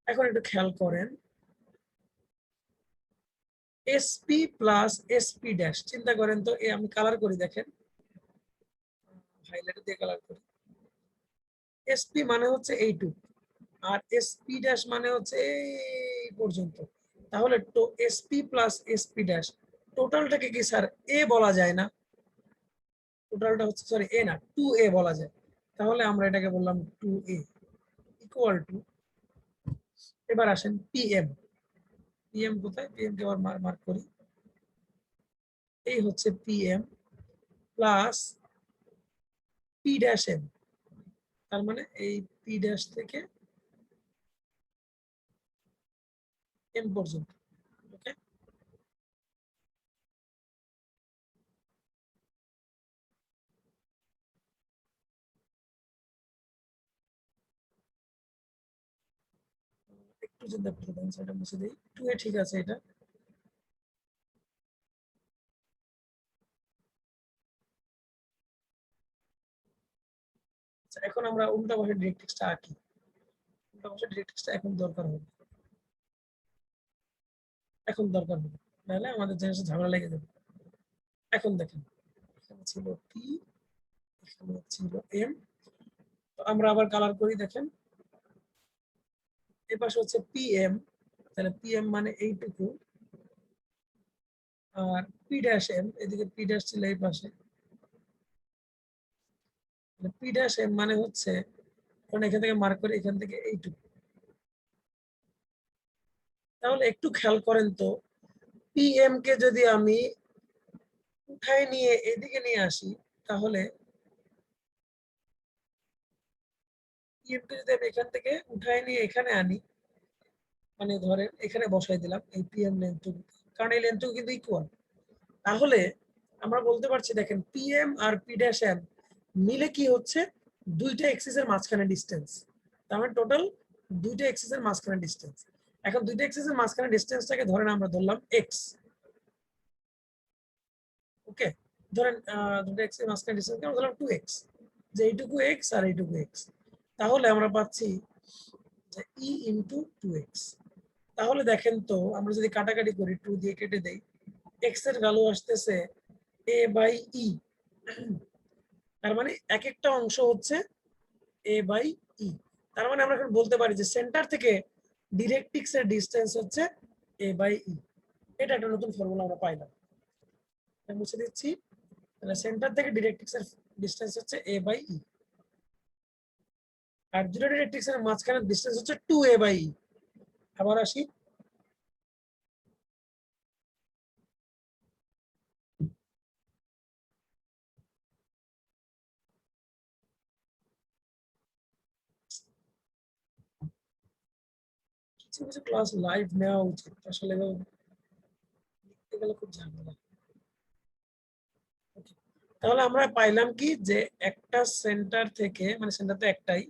এখন একটু খেয়াল করেন, এসপি প্লাস এসপি ড্যাশ, চিন্তা করেন তো, এ আমি কালার করি, দেখেন হাইলাইট দিয়ে কালার করি। এসপি মানে হচ্ছে এইটুক, আর এসপি ড্যাশ মানে হচ্ছে এই পর্যন্ত। তাহলে তো এসপি প্লাস এসপি ড্যাশ টোটালটাকে কি স্যার এ বলা যায় না? টোটালটা হচ্ছে, সরি এ না, টু এ বলা যায়। তাহলে আমরা এটাকে বললাম টু এ ইকুয়াল টু, এবার আসেন পিএম। পিএম কোথায়, পিএম কে আবার মার্ক করি, এই হচ্ছে PM plus P dash M, তার মানে এই পি ড্যাশ থেকে এম পর্যন্ত। ওকে, একটু চিন্তা করতে দেন, সেটা মুছে দিই, টু এ ঠিক আছে এটা। আচ্ছা, এখন আমরা উল্টা পাশে ডিরেক্ট্রিক্সটা আঁকি, উল্টা পাশে ডিরেক্ট্রিক্সটা এখন দরকার হবে, এখন দরকার হবে, নাহলে আমাদের জিনিসটা ঝামেলা লেগে যাবে। এখন দেখেন, এখানে ছিল পি, এখানে ছিল এম, তো আমরা আবার কালার করি, দেখেন এই পাশে হচ্ছে পিএম, তাহলে পিএম মানে এইটুকু, আর পি ড্যাশ এম, এদিকে পি ড্যাশ ছিল এই পাশে, পি ড্যাশ এম মানে হচ্ছে, কারণ এখান থেকে মার্ক করে এখান থেকে এইটুকু। তাহলে একটু খেয়াল করেন তো, পিএম কে যদি আমি উঠায় নিয়ে এদিকে নিয়ে আসি, তাহলে পিএম কে যদি আমি এখান থেকে উঠায় নিয়ে এখানে আনি, মানে ধরেন এখানে বসাই দিলাম এই পিএম লেন্থটুকু, কারণ এই লেন্থটুকু কিন্তু ইকুয়াল। তাহলে আমরা বলতে পারছি, দেখেন পিএম আর পি ড্যাশ এম মিলে কি হচ্ছে, দুইটা এক্সিসের মাঝখানে ডিসটেন্স, তার মানে টোটাল দুইটা এক্সিসের মাঝখানে ডিসটেন্স। এখন দুইটা এক্সিসের মাঝখানে ডিসটেন্সটাকে ধরেন আমরা ধরলাম এক্স। ওকে, ধরেন দুটো এক্স এর মাঝখানে ডিসটেন্স আমরা ধরলাম 2x, যে এইটুকু এক্স আর এইটুকু এক্স। তাহলে আমরা পাচ্ছি যে ই ইনটু 2x। তাহলে দেখেন তো, আমরা যদি কাটাকাটি করি, 2 দিয়ে কেটে দেই, এক্স এর ভ্যালু আসতেছে এ বাই ই, তার মানে এক একটা অংশ হচ্ছে এ বাই ই। তার মানে আমরা এখন বলতে পারি যে সেন্টার থেকে ডিরেক্ট্রিক্স এর ডিসটেন্স হচ্ছে এ বাই ই। এটা একটা নতুন ফর্মুলা আমরা পাইলাম, আমি মুছে দিচ্ছি। তাহলে সেন্টার থেকে ডিরেক্ট্রিক্স এর ডিসটেন্স হচ্ছে এ বাই ই, আর দুটো ডিরেক্ট্রিক্স এর মাঝখানে ডিসটেন্স হচ্ছে 2a বাই ই। আবার আসি, কিছু কিছু ক্লাস লাইভ নেওয়া উচিত, আসলে লিখতে গেলে খুব ঝামেলা। তাহলে আমরা পাইলাম কি যে একটা সেন্টার থেকে, মানে সেন্টার তো একটাই,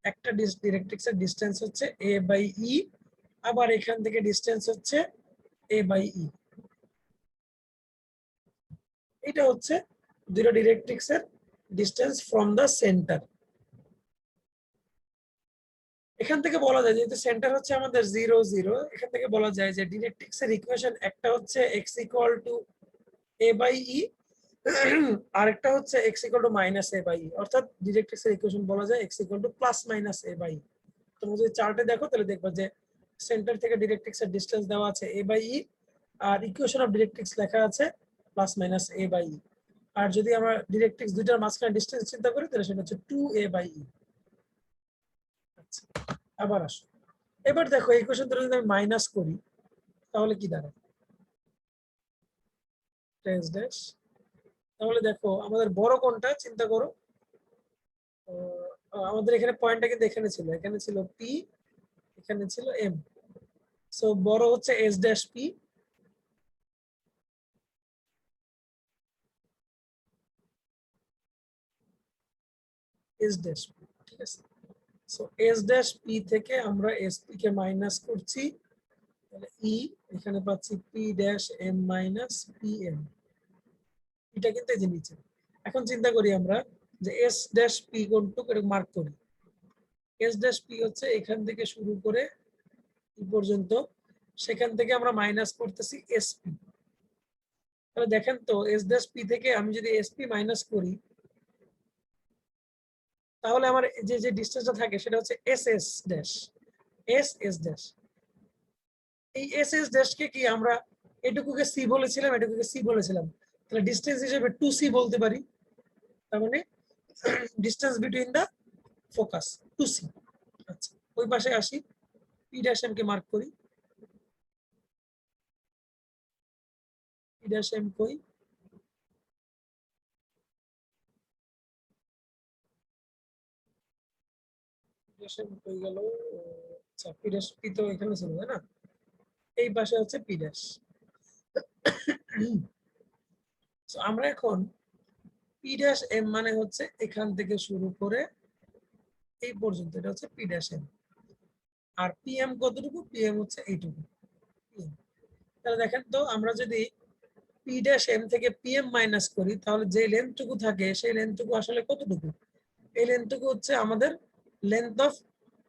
একটা ডিরেক্ট্রিক্সের ডিসটেন্স হচ্ছে a বাই ই, আবার এখান থেকে ডিসটেন্স হচ্ছে a বাই ই। এটা হচ্ছে দুটো ডিরেক্ট্রিক্সের ডিসটেন্স ফ্রম দ্য সেন্টার। এখান থেকে বলা যায় যেহেতু সেন্টার হচ্ছে আমাদের 0 0, এখান থেকে বলা যায় যে ডিরেক্ট্রিক্সের ইকুয়েশন একটা হচ্ছে x equal to a by e, আরেকটা হচ্ছে x equal to minus a by e. অর্থাৎ ডিরেক্ট্রিক্সের ইকুয়েশন বলা যায় x equal to plus minus a by e. তোমরা যদি চার্টে দেখো তাহলে দেখবা যে সেন্টার থেকে ডিরেক্ট্রিক্সের ডিসটেন্স দেওয়া আছে a বাই ই, আর ইকুয়েশন অফ ডিরেক্ট্রিক্স লেখা আছে plus minus a by e. আর যদি আমরা ডিরেক্ট্রিক্স দুইটার মাঝখানে ডিসটেন্স চিন্তা করি তাহলে সেটা হচ্ছে 2a বাই ই। আচ্ছা, আবার আসো, এবার দেখো এই ইকুয়েশন ধরে যদি আমি মাইনাস করি তাহলে কি দাঁড়ায় ড্যাশ ড্যাশ। তাহলে দেখো আমাদের বড় কোনটা চিন্তা করো। আমাদের এখানে পয়েন্টটা কিন্তু এখানে ছিল পি, এখানে ছিল এম। সো বড় হচ্ছে S dash P, S dash P, ঠিক আছে। সো এস ড্যাশ পি থেকে আমরা এস পি কে মাইনাস করছি, তাহলে ই এখানে পাচ্ছি P dash M minus P M. এটা কিন্তু এই যে নিচে। এখন চিন্তা করি আমরা যে এস ড্যাশ পি কোনটুকু এটা মার্ক করি। এস ড্যাশ পি হচ্ছে এখান থেকে শুরু করে এই পর্যন্ত, সেখান থেকে আমরা মাইনাস করতেছি এসপি। তাহলে দেখেন তো এস ড্যাশ পি থেকে আমি যদি এসপি মাইনাস করি তাহলে আমার যে যে ডিসটেন্সটা থাকে সেটা হচ্ছে S S dash, S S dash. এই এস এস ড্যাশকে কি আমরা এটুকুকে সি বলেছিলাম, এটুকুকে সি বলেছিলাম, তাহলে ডিসটেন্স হিসেবে 2c বলতে পারি। তার মানে ডিসটেন্স বিটুইন দা ফোকাস 2c। আচ্ছা, ওই পাশে আসি, পি ড্যাশ এম কে মার্ক করি। পি ড্যাশ এম কই, পি ড্যাশ এম কই গেল। আচ্ছা, পি ড্যাশ পি তো এখানে ছিল তাই না, এই পাশে হচ্ছে পি ড্যাশ। আমরা এখন পি ড্যাশ এম মানে হচ্ছে এখান থেকে শুরু করে এই পর্যন্ত, এটা হচ্ছে পি ড্যাশ এম। আর পিএম কতটুকু, পিএম হচ্ছে এইটুকু PM। তাহলে দেখেন তো আমরা যদি পি ড্যাশ এম থেকে পিএম মাইনাস করি তাহলে যে লেন্থটুকু থাকে সেই লেন্থটুকু আসলে কতটুকু, এই লেন্থটুকু হচ্ছে আমাদের লেন্থ অফ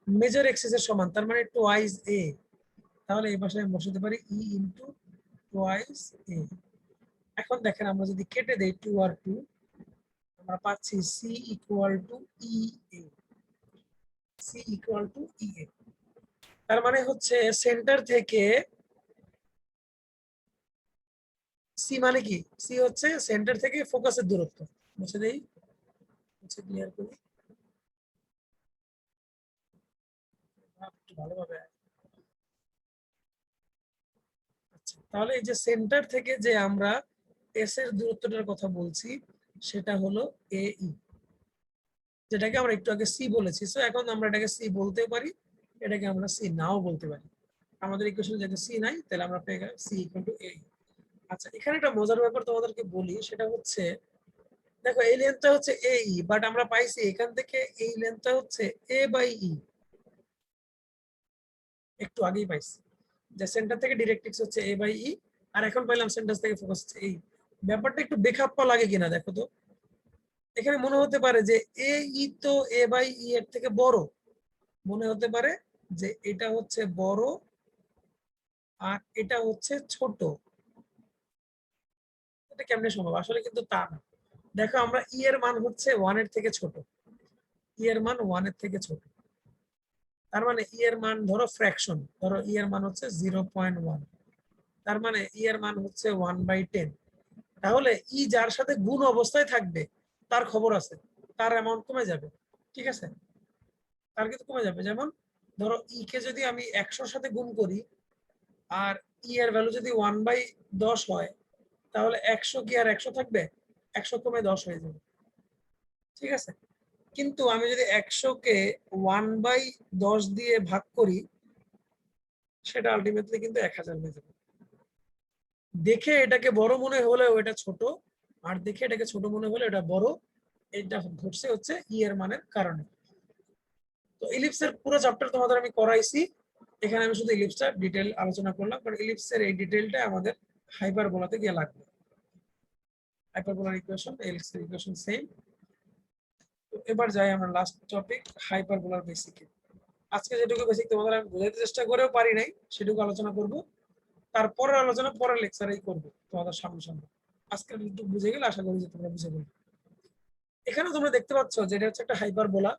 মেজর এক্সিস এর সমান, তার মানে টোয়াইস এ। তাহলে এই পাশে আমি বসাতে পারি ই ইন্টু টোয়াইস এ। এখন দেখেন আমরা যদি কেটে দেই 2 আর 2, আমরা পাচ্ছি c equal to e a, c equal to e a. তার মানে হচ্ছে সেন্টার থেকে সি মানে কি, সি হচ্ছে সেন্টার থেকে ফোকাসের দূরত্ব। মুছে দেই, মুছে ক্লিয়ার করি একটু ভালোভাবে। আচ্ছা, তাহলে এই যে সেন্টার থেকে যে আমরা এস এর দূরত্বটার কথা বলছি সেটা হলো এ ই, যেটাকে আমরা একটু আগে সি বলেছি। সো এখন আমরা এটাকে সি বলতে পারি, এটাকে আমরা সি নাও বলতে পারি। আমাদের ইকুয়েশনে যেহেতু সি নাই তাহলে আমরা পেয়ে গেলাম সি ইকুয়াল টু এ। আচ্ছা, এখানে একটা মজার ব্যাপার তোমাদেরকে বলি, সেটা হচ্ছে দেখো এই লেন্থটা হচ্ছে এ ই, বাট আমরা পাইছি এখান থেকে এই লেন্থটা হচ্ছে এ বাই ই, একটু আগেই পাইছি যে সেন্টার থেকে ডিরেক্ট্রিক্স হচ্ছে এ বাই ই, আর এখন পাইলাম সেন্টার থেকে ফোকাস হচ্ছে এই। ব্যাপারটা একটু বেখাপ্পা লাগে কিনা দেখো তো। এখানে মনে হতে পারে যে এ ই তো এ বাই ই এর থেকে বড়, মনে হতে পারে যে এটা হচ্ছে বড় আর এটা হচ্ছে ছোট। এটা কেমনে সম্ভব, আসলে কিন্তু তা না। দেখো আমরা ই এর মান হচ্ছে 1 এর থেকে ছোট, ই এর মান 1 এর থেকে ছোট। তার মানে ই এর মান ধরো ফ্র্যাকশন, ধরো ই এর মান হচ্ছে 0.1, তার মানে ই এর মান হচ্ছে 1/10। তাহলে ই যার সাথে গুণ অবস্থায় থাকবে তার খবর আছে, তার অ্যামাউন্ট কমে যাবে, ঠিক আছে, তার কিন্তু কমে যাবে। যেমন ধরো ই কে যদি আমি 100 সাথে গুণ করি আর ই এর ভ্যালু যদি 1/10 হয় তাহলে 100 কি আর 100 থাকবে, 100 কমে 10 হয়ে যাবে, ঠিক আছে। কিন্তু আমি যদি 100 কে 1/10 দিয়ে ভাগ করি সেটা আলটিমেটলি কিন্তু 1000 হয়ে যাবে। দেখে এটাকে বড় মনে হলেও এটা ছোট, আর দেখে এটাকে ছোট মনে হলে এটা বড়, এটা ঘটছে হচ্ছে ই এর মানের কারণে। তো ইলিপসের পুরো চ্যাপ্টার তোমাদের আমি করাইছি, এখানে আমি শুধু ইলিপসটা ডিটেইল আলোচনা করলাম, কারণ ইলিপসের এই ডিটেইলটা আমাদের হাইপারবোলাতে গিয়ে লাগবে। হাইপারবোলার ইকুয়েশন, ইলিপসের ইকুয়েশন সেম। তো এবার যাই আমরা লাস্ট টপিক, হাইপারবোলার বেসিকে। আজকে যেটুকু বেসিক তোমাদের আমি বোঝাতে চেষ্টা করেও পারি নাই, সেটুকু আলোচনা করব। তারপরের আলোচনা পরের লেকচারেই করব তোমাদের সামনে সামনে। আজকে একটু বুঝে গেলে আশা করি যে তোমরা বুঝে গেলে। এখানে তোমরা দেখতে পাচ্ছ যে এটা হচ্ছে একটা হাইপারবোলা,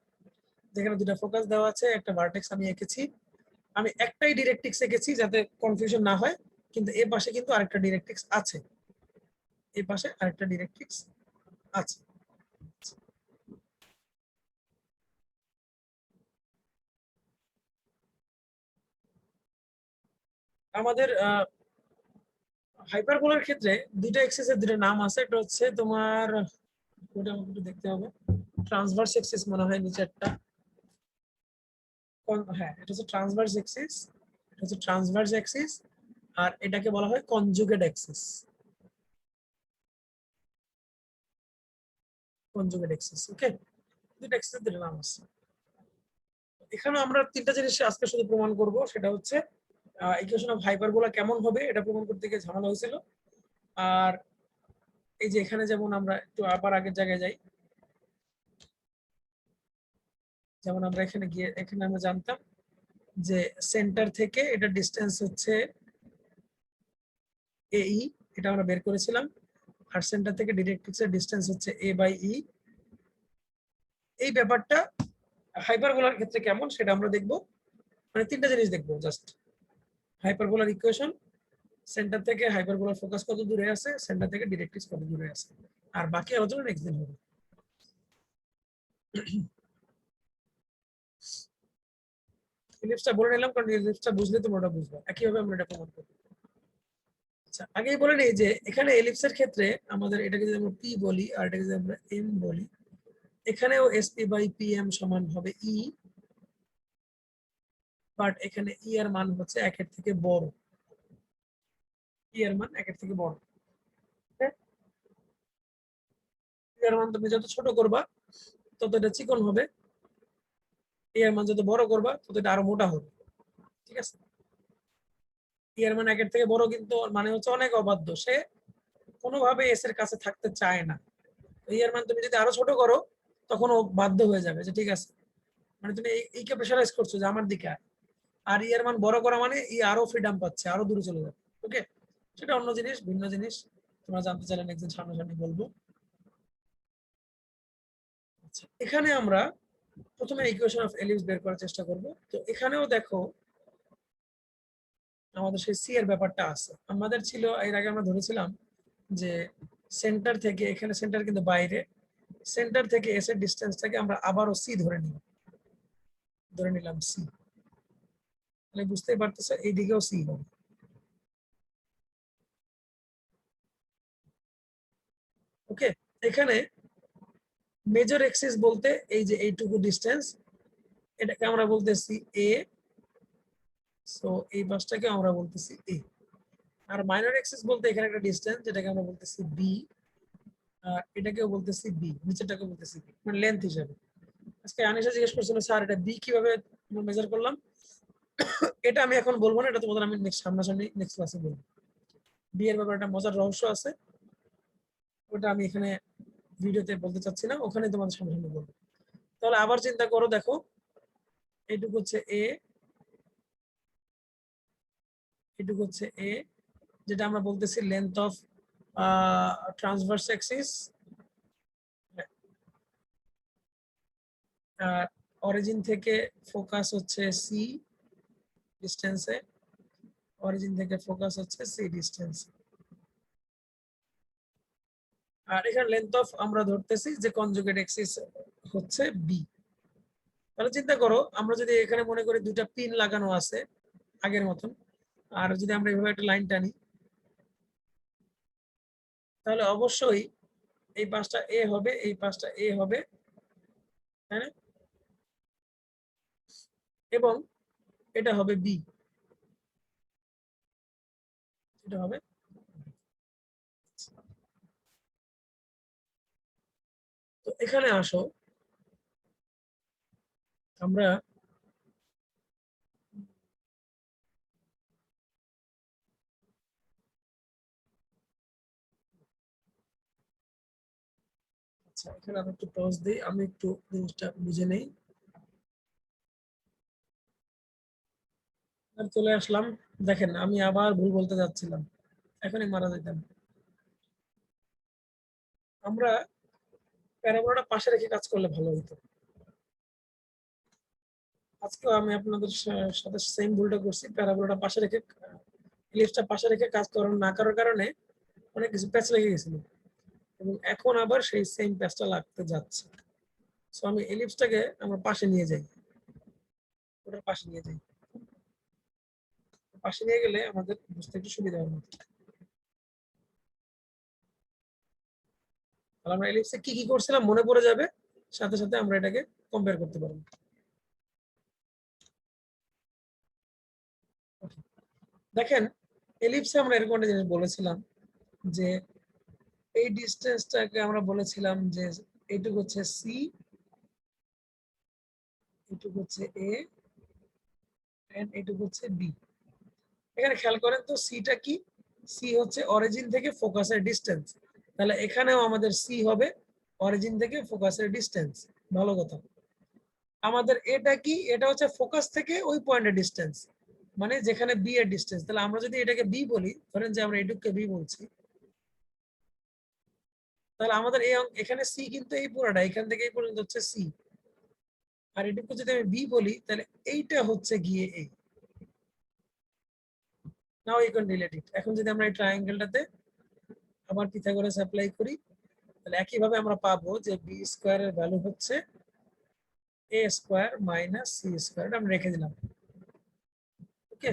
যেখানে দুটো ফোকাস দেওয়া আছে, একটা ভার্টেক্স আমি এঁকেছি। আমি একটাই ডিরেক্ট্রিক্স এঁকেছি যাতে কনফিউশন না হয়, কিন্তু এর পাশে কিন্তু আরেকটা ডিরেক্ট্রিক্স আছে, এই পাশে আরেকটা ডিরেক্ট্রিক্স আছে। আমাদের হাইপারবোলার ক্ষেত্রে দুইটা এক্সিসের দুটো নাম আছে, একটা হচ্ছে তোমার, ওটা আমাকে একটু দেখতে হবে, ট্রান্সভার্স এক্সিস মনে হয় নিচেরটা, হ্যাঁ এটা হচ্ছে ট্রান্সভার্স এক্সিস, এটা হচ্ছে ট্রান্সভার্স এক্সিস, আর এটাকে বলা হয় কনজুগেট এক্সিস। কনজুগেট এক্সিস, ওকে, দুটো এক্সিসের দুটো নাম আছে। এখানে আমরা তিনটা জিনিস আজকে শুধু প্রমাণ করব, সেটা হচ্ছে ইকুয়েশন অফ হাইপারবোলা কেমন হবে এটা প্রমাণ করতে গিয়ে ঝামেলা হয়েছিল। আর এই যে এখানে যেমন আমরা একটু আবার আগের জায়গায় যাই, যেমন আমরা এখানে গিয়ে এখানে আমরা জানতাম যে সেন্টার থেকে এটা ডিসটেন্স হচ্ছে এই, এটা আমরা বের করেছিলাম। আর সেন্টার থেকে ডিরেক্ট্রিক্সের ডিসটেন্স হচ্ছে এ বাই ই। এই ব্যাপারটা হাইপারবোলার ক্ষেত্রে কেমন সেটা আমরা দেখব, মানে তিনটা জিনিস দেখবো জাস্ট। হাইপারবোলার ইকুয়েশন, সেন্টার থেকে হাইপারবোলার ফোকাস কত দূরে আছে, সেন্টার থেকে ডিরেক্ট্রিক্স কত দূরে আছে, আর বাকি আলোচনা নেক্সট দিন হবে। ইলিপসটা বলে নিলাম, কারণ ইলিপসটা বুঝলে তোমরা ওটা বুঝবে, একইভাবে আমরা এটা প্রমাণ করব। আচ্ছা, আগেই বলে নিই যে এখানে এলিপসের ক্ষেত্রে আমাদের এটাকে যদি আমরা পি বলি আর এটাকে যদি আমরা এম বলি, এখানেও এসপি বাই পি এম সমান হবে ই, বাট এখানে ই এর মান হচ্ছে একের থেকে বড়, ই এর মান একের থেকে বড়। ই এর মান তুমি যত ছোট করবা তত এটা চিকন হবে, ই এর মান যত বড় করবা তত এটা আরো মোটা হবে, ঠিক আছে। ই এর মান একের থেকে বড় কিন্তু মানে হচ্ছে অনেক অবাধ্য, সে কোনোভাবে এস এর কাছে থাকতে চায় না। ই এর মান তুমি যদি আরো ছোট করো তখন ও বাধ্য হয়ে যাবে যে ঠিক আছে, মানে তুমি এইকে প্রেশারাইজ করছো যে আমার দিকে আয়। আর ই এর মান বড় করা মানে ই আরো ফ্রিডম পাচ্ছে, আরো দূরে চলে যাবে, ওকে। সেটা অন্য জিনিস, ভিন্ন জিনিস, তোমরা জানতে চাইলে একদিন সামনাসামনি বলবো। আচ্ছা, এখানে আমরা প্রথমে ইকুয়েশন অফ এলিপস বের করার চেষ্টা করব। তো এখানেও দেখো আমাদের সেই সি এর ব্যাপারটা আছে, আমাদের ছিল এর আগে আমরা ধরেছিলাম যে সেন্টার থেকে, এখানে সেন্টার কিন্তু বাইরে, সেন্টার থেকে এস এর ডিস্টেন্সটাকে আমরা আবারও সি ধরে নিলাম, ধরে নিলাম সি, তাহলে বুঝতেই পারতেছো এইদিকেও সি হবে, ওকে। এখানে মেজর এক্সিস বলতে এই যে এইটুকু ডিস্টেন্স, এটাকে আমরা বলতেছি এ, সো এই পাশটাকে আমরা বলতেছি এ। আর মাইনর এক্সিস বলতে এখানে একটা ডিস্টেন্স যেটাকে আমরা বলতেছি বি, আর এটাকেও বলতেছি বি, নিচেরটাকে বলতেছি বি, মানে লেন্থ হিসাবে। আজকে আনিশা জিজ্ঞেস করছিল স্যার এটা বি কিভাবে মেজার করলাম, এটা আমি এখন বলবো না, এটা তোমাদের আমি নেক্সট সামনাসামনি নেক্সট ক্লাসে বলবো। বি এর ব্যাপারে একটা মজার রহস্য আছে, ওটা আমি এখানে ভিডিওতে বলতে চাচ্ছি না, ওখানে তোমাদের সামনাসামনি বলবো। তাহলে আবার চিন্তা করো, দেখো এইটুকু হচ্ছে এ, এটুকু হচ্ছে এ, যেটা আমরা বলতেছি length of transverse axis. Origin থেকে ফোকাস হচ্ছে সি ডিস্টেন্সে, অরিজিন থেকে ফোকাস হচ্ছে সি ডিস্টেন্সে। আর এখানে লেন্থ অফ আমরা ধরতেছি যে কনজুগেট এক্সিস হচ্ছে বি। তাহলে চিন্তা করো আমরা যদি এখানে মনে করি দুইটা পিন লাগানো আছে আগের মতন, আর যদি আমরা এইভাবে একটা লাইন টানি, তাহলে অবশ্যই এই পাশটা এ হবে, এই পাশটা এ হবে, তাই না? এবং এটা হবে বি, এটা হবে। এখানে আসো, আমরা আচ্ছা এখানে আমি একটু পজ দিই, আমি একটু জিনিসটা বুঝে নেই। আর চলে আসলাম। দেখেন আমি আবার ভুল বলতে যাচ্ছিলাম, এখনই মারা যেতাম। আমরা প্যারাবোলাটা পাশে রেখে কাজ করলে ভালো হতো। আজকেও আমি আপনাদের সাথে সেম ভুলটা করছি, প্যারাবোলাটা পাশে রেখে, ইলিপসটা পাশে রেখে কাজ করার না করার কারণে অনেক কিছু প্যাচ লেগে গেছিল, এবং এখন আবার সেই সেম প্যাচটা লাগতে যাচ্ছে। সো আমি এলিপসটাকে আমরা পাশে নিয়ে যাই, ওটার পাশে নিয়ে যাই। পাশে নিয়ে গেলে আমাদের বুঝতে একটু সুবিধা হবে। তাহলে আমরা এলিপসে কি কি করছিলাম মনে পড়ে যাবে, সাথে সাথে আমরা এটাকে কম্পেয়ার করতে পারবো। দেখেন এলিপসে আমরা এরকম একটা জিনিস বলেছিলাম যে এই ডিস্টেন্সটাকে আমরা বলেছিলাম যে এইটুকু হচ্ছে সি, এইটুকু হচ্ছে এ, এন্ড এইটুকু হচ্ছে বি। এখানে খেয়াল করেন তো সিটা কি, সি হচ্ছে অরিজিন থেকে ফোকাসের ডিস্টেন্স, তাহলে এখানেও আমাদের সি হবে অরিজিন থেকে ফোকাসের ডিস্টেন্স। ভালো কথা। আমাদের এটা কি, এটা হচ্ছে ফোকাস থেকে ওই পয়েন্টের ডিস্টেন্স, মানে যেখানে বি এর ডিস্টেন্স। তাহলে আমরা যদি এটাকে বি বলি, ধরেন যে আমরা এটুককে বি বলছি, তাহলে আমাদের এই এখানে সি কিন্তু এই পুরোটা এখান থেকে এই পর্যন্ত হচ্ছে সি, আর এটুকু যদি আমি বি বলি তাহলে এইটা হচ্ছে গিয়ে এই। নাও ইউ ক্যান রিলেট ইট। এখন যদি আমরা এই ট্রায়াঙ্গেলটাতে আবার পিথাগোরাস অ্যাপ্লাই করি, তাহলে একইভাবে আমরা পাবো যে বি স্কোয়ারের ভ্যালু হচ্ছে এ স্কোয়ার মাইনাস সি স্কোয়ার। আমরা রেখে দিলাম। ওকে,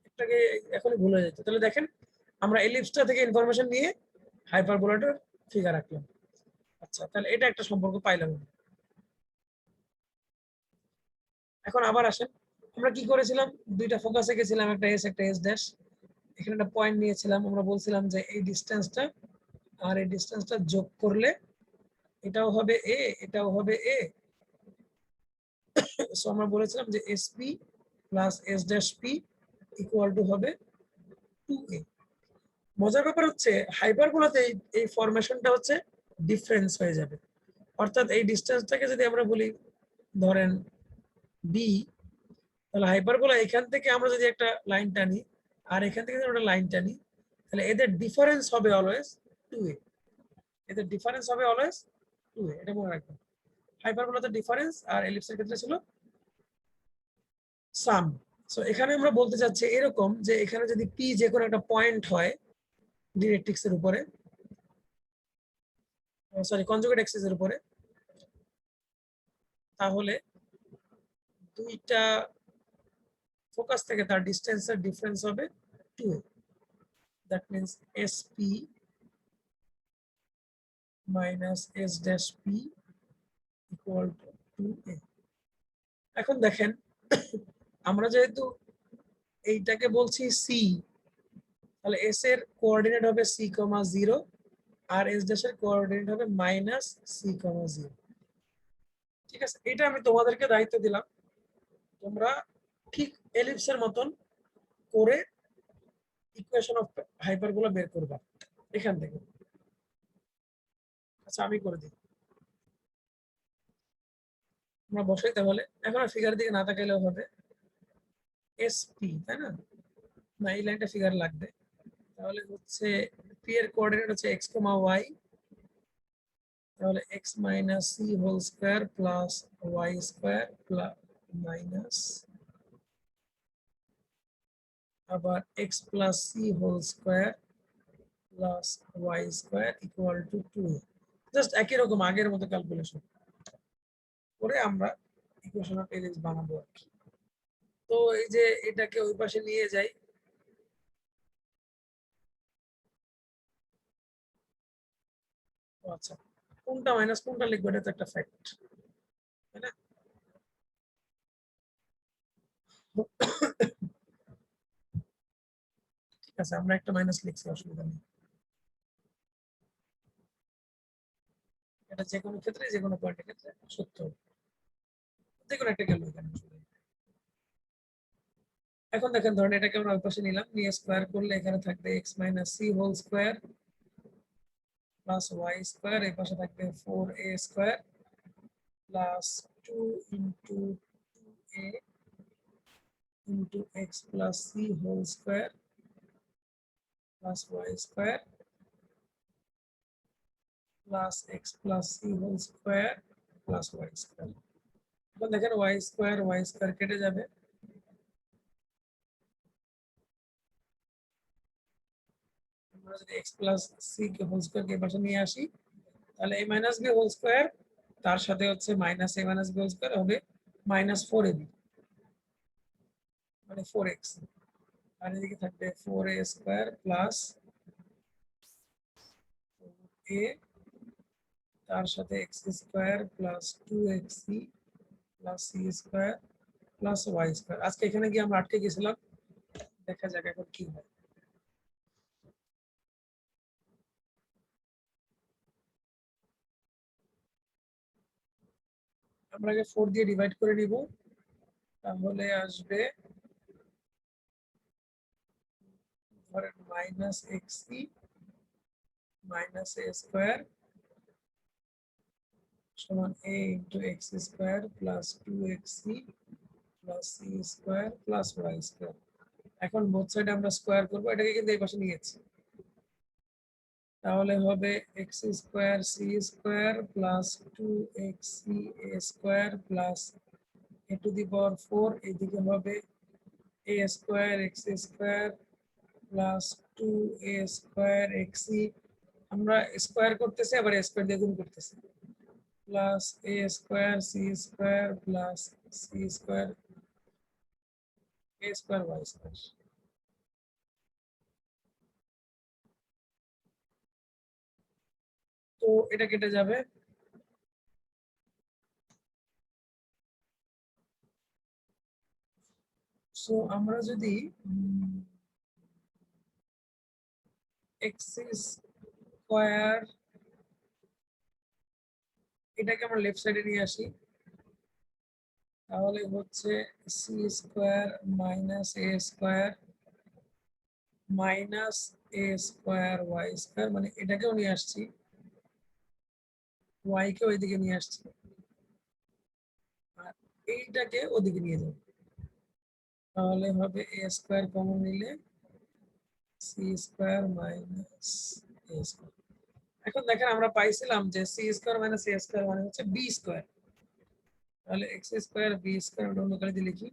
এটাকে এখনই ভুলে যেত। তাহলে দেখেন আমরা এলিপসটা থেকে ইনফরমেশন নিয়ে হাইপারবোলাটার ফিগার রাখলাম। আচ্ছা তাহলে এটা একটা সম্পর্ক পাইলাম। এখন আবার আসেন, আমরা কি করেছিলাম, দুইটা ফোকাসে গেছিলাম, একটা এস একটা এস ড্যাশ। এখানে একটা পয়েন্ট নিয়েছিলাম, আমরা বলছিলাম যে এই ডিস্টেন্সটা আর এই ডিস্টেন্সটা যোগ করলে এটাও হবে এ, এটাও হবে এ। সো আমরা বলেছিলাম যে SP plus S dash P equal to হবে 2a। মজার ব্যাপার হচ্ছে হাইপারবোলাতে এই ফরমেশনটা হচ্ছে ডিফারেন্স হয়ে যাবে। অর্থাৎ এই ডিস্টেন্সটাকে যদি আমরা বলি ধরেন বি, তাহলে হাইপারবোলা এখান থেকে আমরা যদি একটা লাইন টানি আর এখান থেকে যদি একটা লাইন টানি, তাহলে এদের ডিফারেন্স হবে অলওয়েজ 2a। এদের ডিফারেন্স হবে অলওয়েজ 2a, এটা মনে রাখবেন। হাইপারবোলাতে ডিফারেন্স আর এলিপসের ক্ষেত্রে ছিল সাম। সো এখানে আমরা বলতে চাচ্ছি এরকম যে এখানে যদি পি যে কোনো একটা পয়েন্ট হয় ডিরেক্ট্রিক্স এর উপরে, সরি কনজুগেট অ্যাক্সিস এর উপরে, তাহলে দুইটা ফোকাস থেকে তার ডিস্টেন্সের ডিফারেন্স হবে 2a। That means SP minus S dash P equal to 2a। এখন দেখেন আমরা যেহেতু এইটাকে বলছি সি, তাহলে এস এর কোঅর্ডিনেট হবে সি কমা 0, আর এস ড্যাশের কোঅর্ডিনেট হবে মাইনাস সি কমা 0। ঠিক আছে, এটা আমি তোমাদেরকে দায়িত্ব দিলাম, তোমরা ঠিক এলিপসের মতন করে ইকুয়েশন অফ হাইপারবোলা বের করবা এখান থেকে। আচ্ছা আমি করে দিই, আমরা বসাই তাহলে। এখন আর ফিগার দিকে না তাকাইলেও হবে, এসপি তাই না, না এই লাইনটা ফিগার লাগবে। তাহলে হচ্ছে পি এর কোঅর্ডিনেট হচ্ছে এক্স কমা ওয়াই, তাহলে x minus c whole square plus y square plus minus আবার x plus c whole square plus y square equal to 2। Just একই রকম আগের মতো ক্যালকুলেশন করে আমরা ইকুয়েশন অফ এলিপস বানাবো আর কি। তো এই যে এটাকে ওই পাশে নিয়ে যাই, আচ্ছা কোনটা মাইনাস কোনটা লিখবো এটা তো একটা ফ্যাক্ট, তাই না? ঠিক আছে আমরা একটা মাইনাস লিখছি, অসুবিধা নেই। এটা যে কোনো ক্ষেত্রে যে কোনো পয়েন্টের ক্ষেত্রে সত্য যে কোনো একটা গেল এখানে। এখন দেখেন ধরেন এটাকে আমরা ওই পাশে নিলাম, নিয়ে স্কোয়ার করলে এখানে থাকবে x minus c whole square plus y square, এই পাশে থাকবে 4a square plus 2 into 2a into x plus c whole square plus y square plus x plus c whole square plus y square. এখন দেখেন y square কেটে যাবে, আমরা যদি x plus c কে হোল স্কোয়ার কে পাশে নিয়ে আসি তাহলে a minus b whole square তার সাথে হচ্ছে minus a minus b whole square হবে মাইনাস 4ab মানে 4x, আর এদিকে থাকবে 4a স্কোয়ার প্লাস a তার সাথে x square plus 2xc plus c square plus y square. আজকে এখানে গিয়ে আমরা আটকে গেছিলাম, দেখা যাক এখন কি হয়। আমরা আগে 4 দিয়ে ডিভাইড করে নিব, তাহলে আসবে ধরেন minus x e minus a square সমান a into x square plus 2xc plus c square plus y square. এখন বোথ সাইড আমরা স্কোয়ার করবো, এটাকে কিন্তু এই পাশে নিয়েছি, তাহলে হবে x square c square plus 2xc a square plus a to the power 4, এদিকে হবে a square x square plus 2a square xc, আমরা স্কোয়ার করতেছি আবার স্কোয়ার দিয়ে গুণ করতেছি, plus a square c square plus c square a square y square. তো এটা কেটে যাবে, সো আমরা যদি এক্স স্কোয়ার এটাকে আমরা লেফট সাইডে নিয়ে আসি, তাহলে হচ্ছে C square minus a square minus a square y square, মানে এটাকেও নিয়ে আসছি, ওয়াই কে ওইদিকে নিয়ে আসছি আর এইটাকে ওদিকে নিয়ে যাবো, তাহলে হবে এ স্কোয়ার কমন নিলে c square minus a square. এখন দেখেন আমরা পাইছিলাম যে c square minus a square মানে হচ্ছে বি স্কোয়ার, তাহলে এক্স স্কোয়ার বি স্কোয়ার অন্য করে দিয়ে লিখি,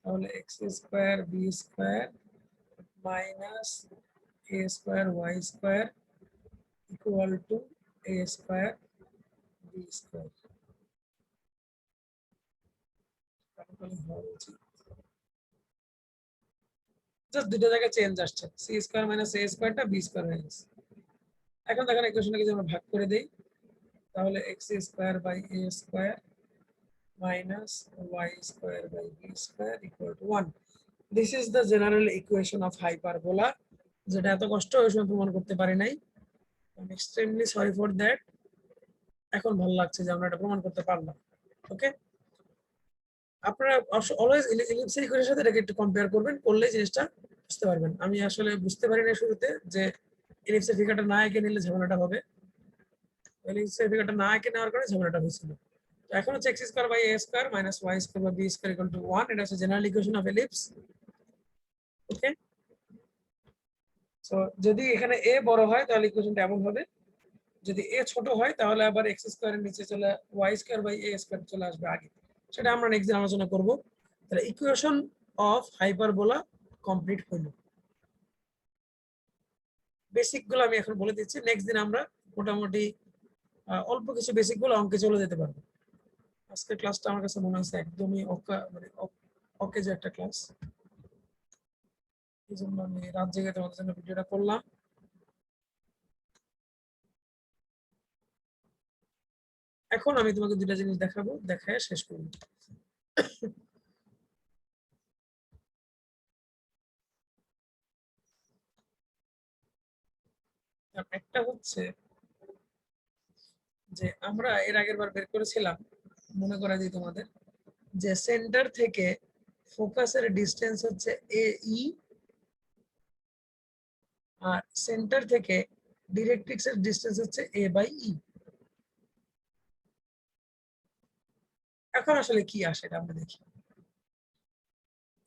তাহলে x square b square minus a square y square equal to a square b square. Just দুটো জায়গায় চেঞ্জ আসছে, সি স্কোয়ার মাইনাস এ স্কোয়ারটা বি স্কোয়ার হয়ে গেছে। এখন দেখেন ইকুয়েশনটাকে যদি আমরা ভাগ করে দেই তাহলে x square by a square minus y square by b square equal to 1. This is the general equation of hyperbola, যেটা এত কষ্ট ওই সময় প্রমাণ করতে পারি নাই, I'm extremely sorry for that. এখন ভালো লাগছে যে আমরা এটা প্রমাণ করতে পারলাম। ওকে, আপনারা অলওয়েজ ইলিপসের ইকুয়েশনের সাথে এটাকে একটু কম্পেয়ার করবেন, করলে জিনিসটা বুঝতে পারবেন। আমি আসলে বুঝতে পারি না শুরুতে যে ইলিপসের ফিগারটা না এঁকে নিলে ঝামেলাটা হবে, ইলিপসের ফিগারটা না এঁকে নেওয়ার কারণে ঝামেলাটা হয়েছিল। এখন হচ্ছে x square by a square minus y square by b square equal to 1, এটা হচ্ছে general equation of ellipse. Okay, so যদি এখানে এ বড় হয় তাহলে ইকুয়েশনটা এমন হবে, যদি এ ছোট হয় তাহলে আবার এক্স স্কোয়ারের নিচে চলে y square by a square চলে আসবে আগে, সেটা আমরা নেক্সট দিন আলোচনা করব। তাহলে ইকুয়েশন অফ হাইপারবোলা কমপ্লিট হলো, বেসিক গুলো আমি এখন বলে দিচ্ছি, নেক্সট দিন আমরা মোটামুটি অল্প কিছু বেসিক গুলো অঙ্কে চলে যেতে পারবো। আজকের ক্লাসটা আমার কাছে মনে হচ্ছে একদমই মানে অকেজো একটা ক্লাস, এই জন্য আমি রাত জেগে তোমাদের জন্য ভিডিওটা করলাম। এখন আমি তোমাকে দুটা জিনিস দেখাবো, দেখায় শেষ করবো। আর একটা হচ্ছে যে আমরা এর আগের বার বের করেছিলাম, মনে করা দিই তোমাদের, যে সেন্টার থেকে ফোকাসের ডিস্টেন্স হচ্ছে এ ই, আর সেন্টার থেকে ডিরেক্ট্রিক্স এর ডিস্টেন্স হচ্ছে এ বাই ই। এখন আসলে কি আসে এটা আমরা দেখি।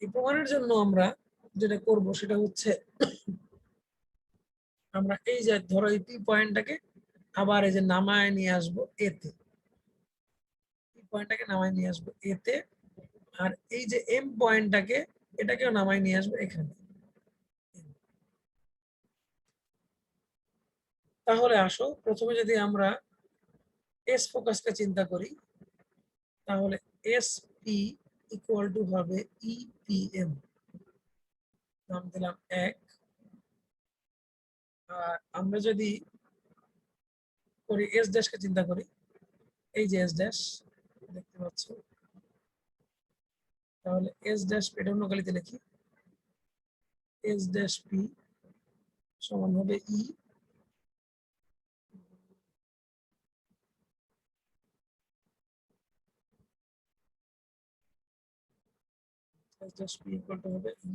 এই প্রমাণের জন্য আমরা যেটা করব সেটা হচ্ছে, আমরা এই যে ধরো এই পি পয়েন্টটাকে আবার এই যে নামায় নিয়ে আসবো এতে, পি পয়েন্টটাকে নামায় নিয়ে আসবো এতে, আর এই যে এম পয়েন্টটাকে এটাকেও নামায় নিয়ে আসবো এখানে। তাহলে আসো প্রথমে যদি আমরা এস ফোকাসকে চিন্তা করি, তাহলে এস পি ইকুয়াল টু হবে ইপিএম, নাম দিলাম 1। আর আমরা যদি করি এস ড্যাশকে চিন্তা করি, এই যে এস ড্যাশ দেখতে পাচ্ছ, তাহলে এস ড্যাশ এটা অন্য কালিতে লিখি, এস ড্যাশ পি সমান হবে e, S dash P equal to হবে ই।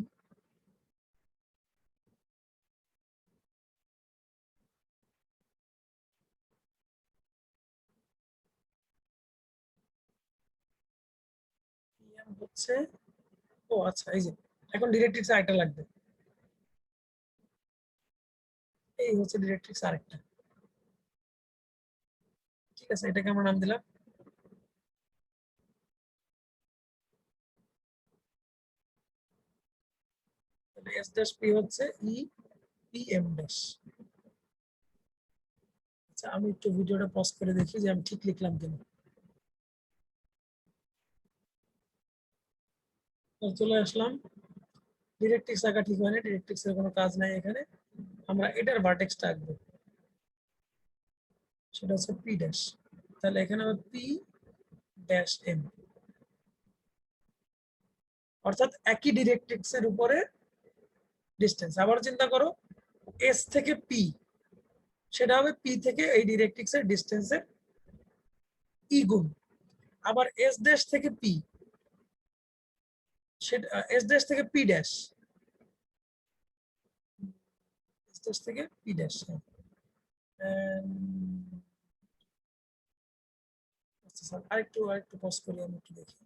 পিএম হচ্ছে, ও আচ্ছা এই যে এখন ডিরেক্ট্রিক্স আরেকটা লাগবে, এই হচ্ছে ডিরেক্ট্রিক্স আরেকটা। ঠিক আছে, এটাকে আমরা নাম দিলাম এস ড্যাশ পি হচ্ছে ই পি এম ড্যাশ। আচ্ছা আমি একটু ভিডিওটা পজ করে দেখি যে আমি ঠিক লিখলাম কিনা। চলে আসলাম, ডিরেক্ট্রিক্স আঁকা ঠিক হয়নি, ডিরেক্ট্রিক্স এর কোনো কাজ নাই এখানে। আমরা এটার ভার্টেক্সটা আঁকবো, সেটা হচ্ছে পি ড্যাশ। তাহলে এখানে হবে পি ড্যাশ এম, অর্থাৎ একই ডিরেক্ট্রিক্স এর উপরে ডিস্টেন্স। আবার চিন্তা করো, এস থেকে পি, সেটা হবে পি থেকে এই ডিরেক্ট্রিক্স এর ডিস্টেন্সের ই গুণ। আবার এস ড্যাশ থেকে পি, সেটা এস ড্যাশ থেকে পি ড্যাশ, এস ড্যাশ থেকে পি ড্যাশ। আচ্ছা স্যার আরেকটু আরেকটু পজ করি আমি একটু দেখি।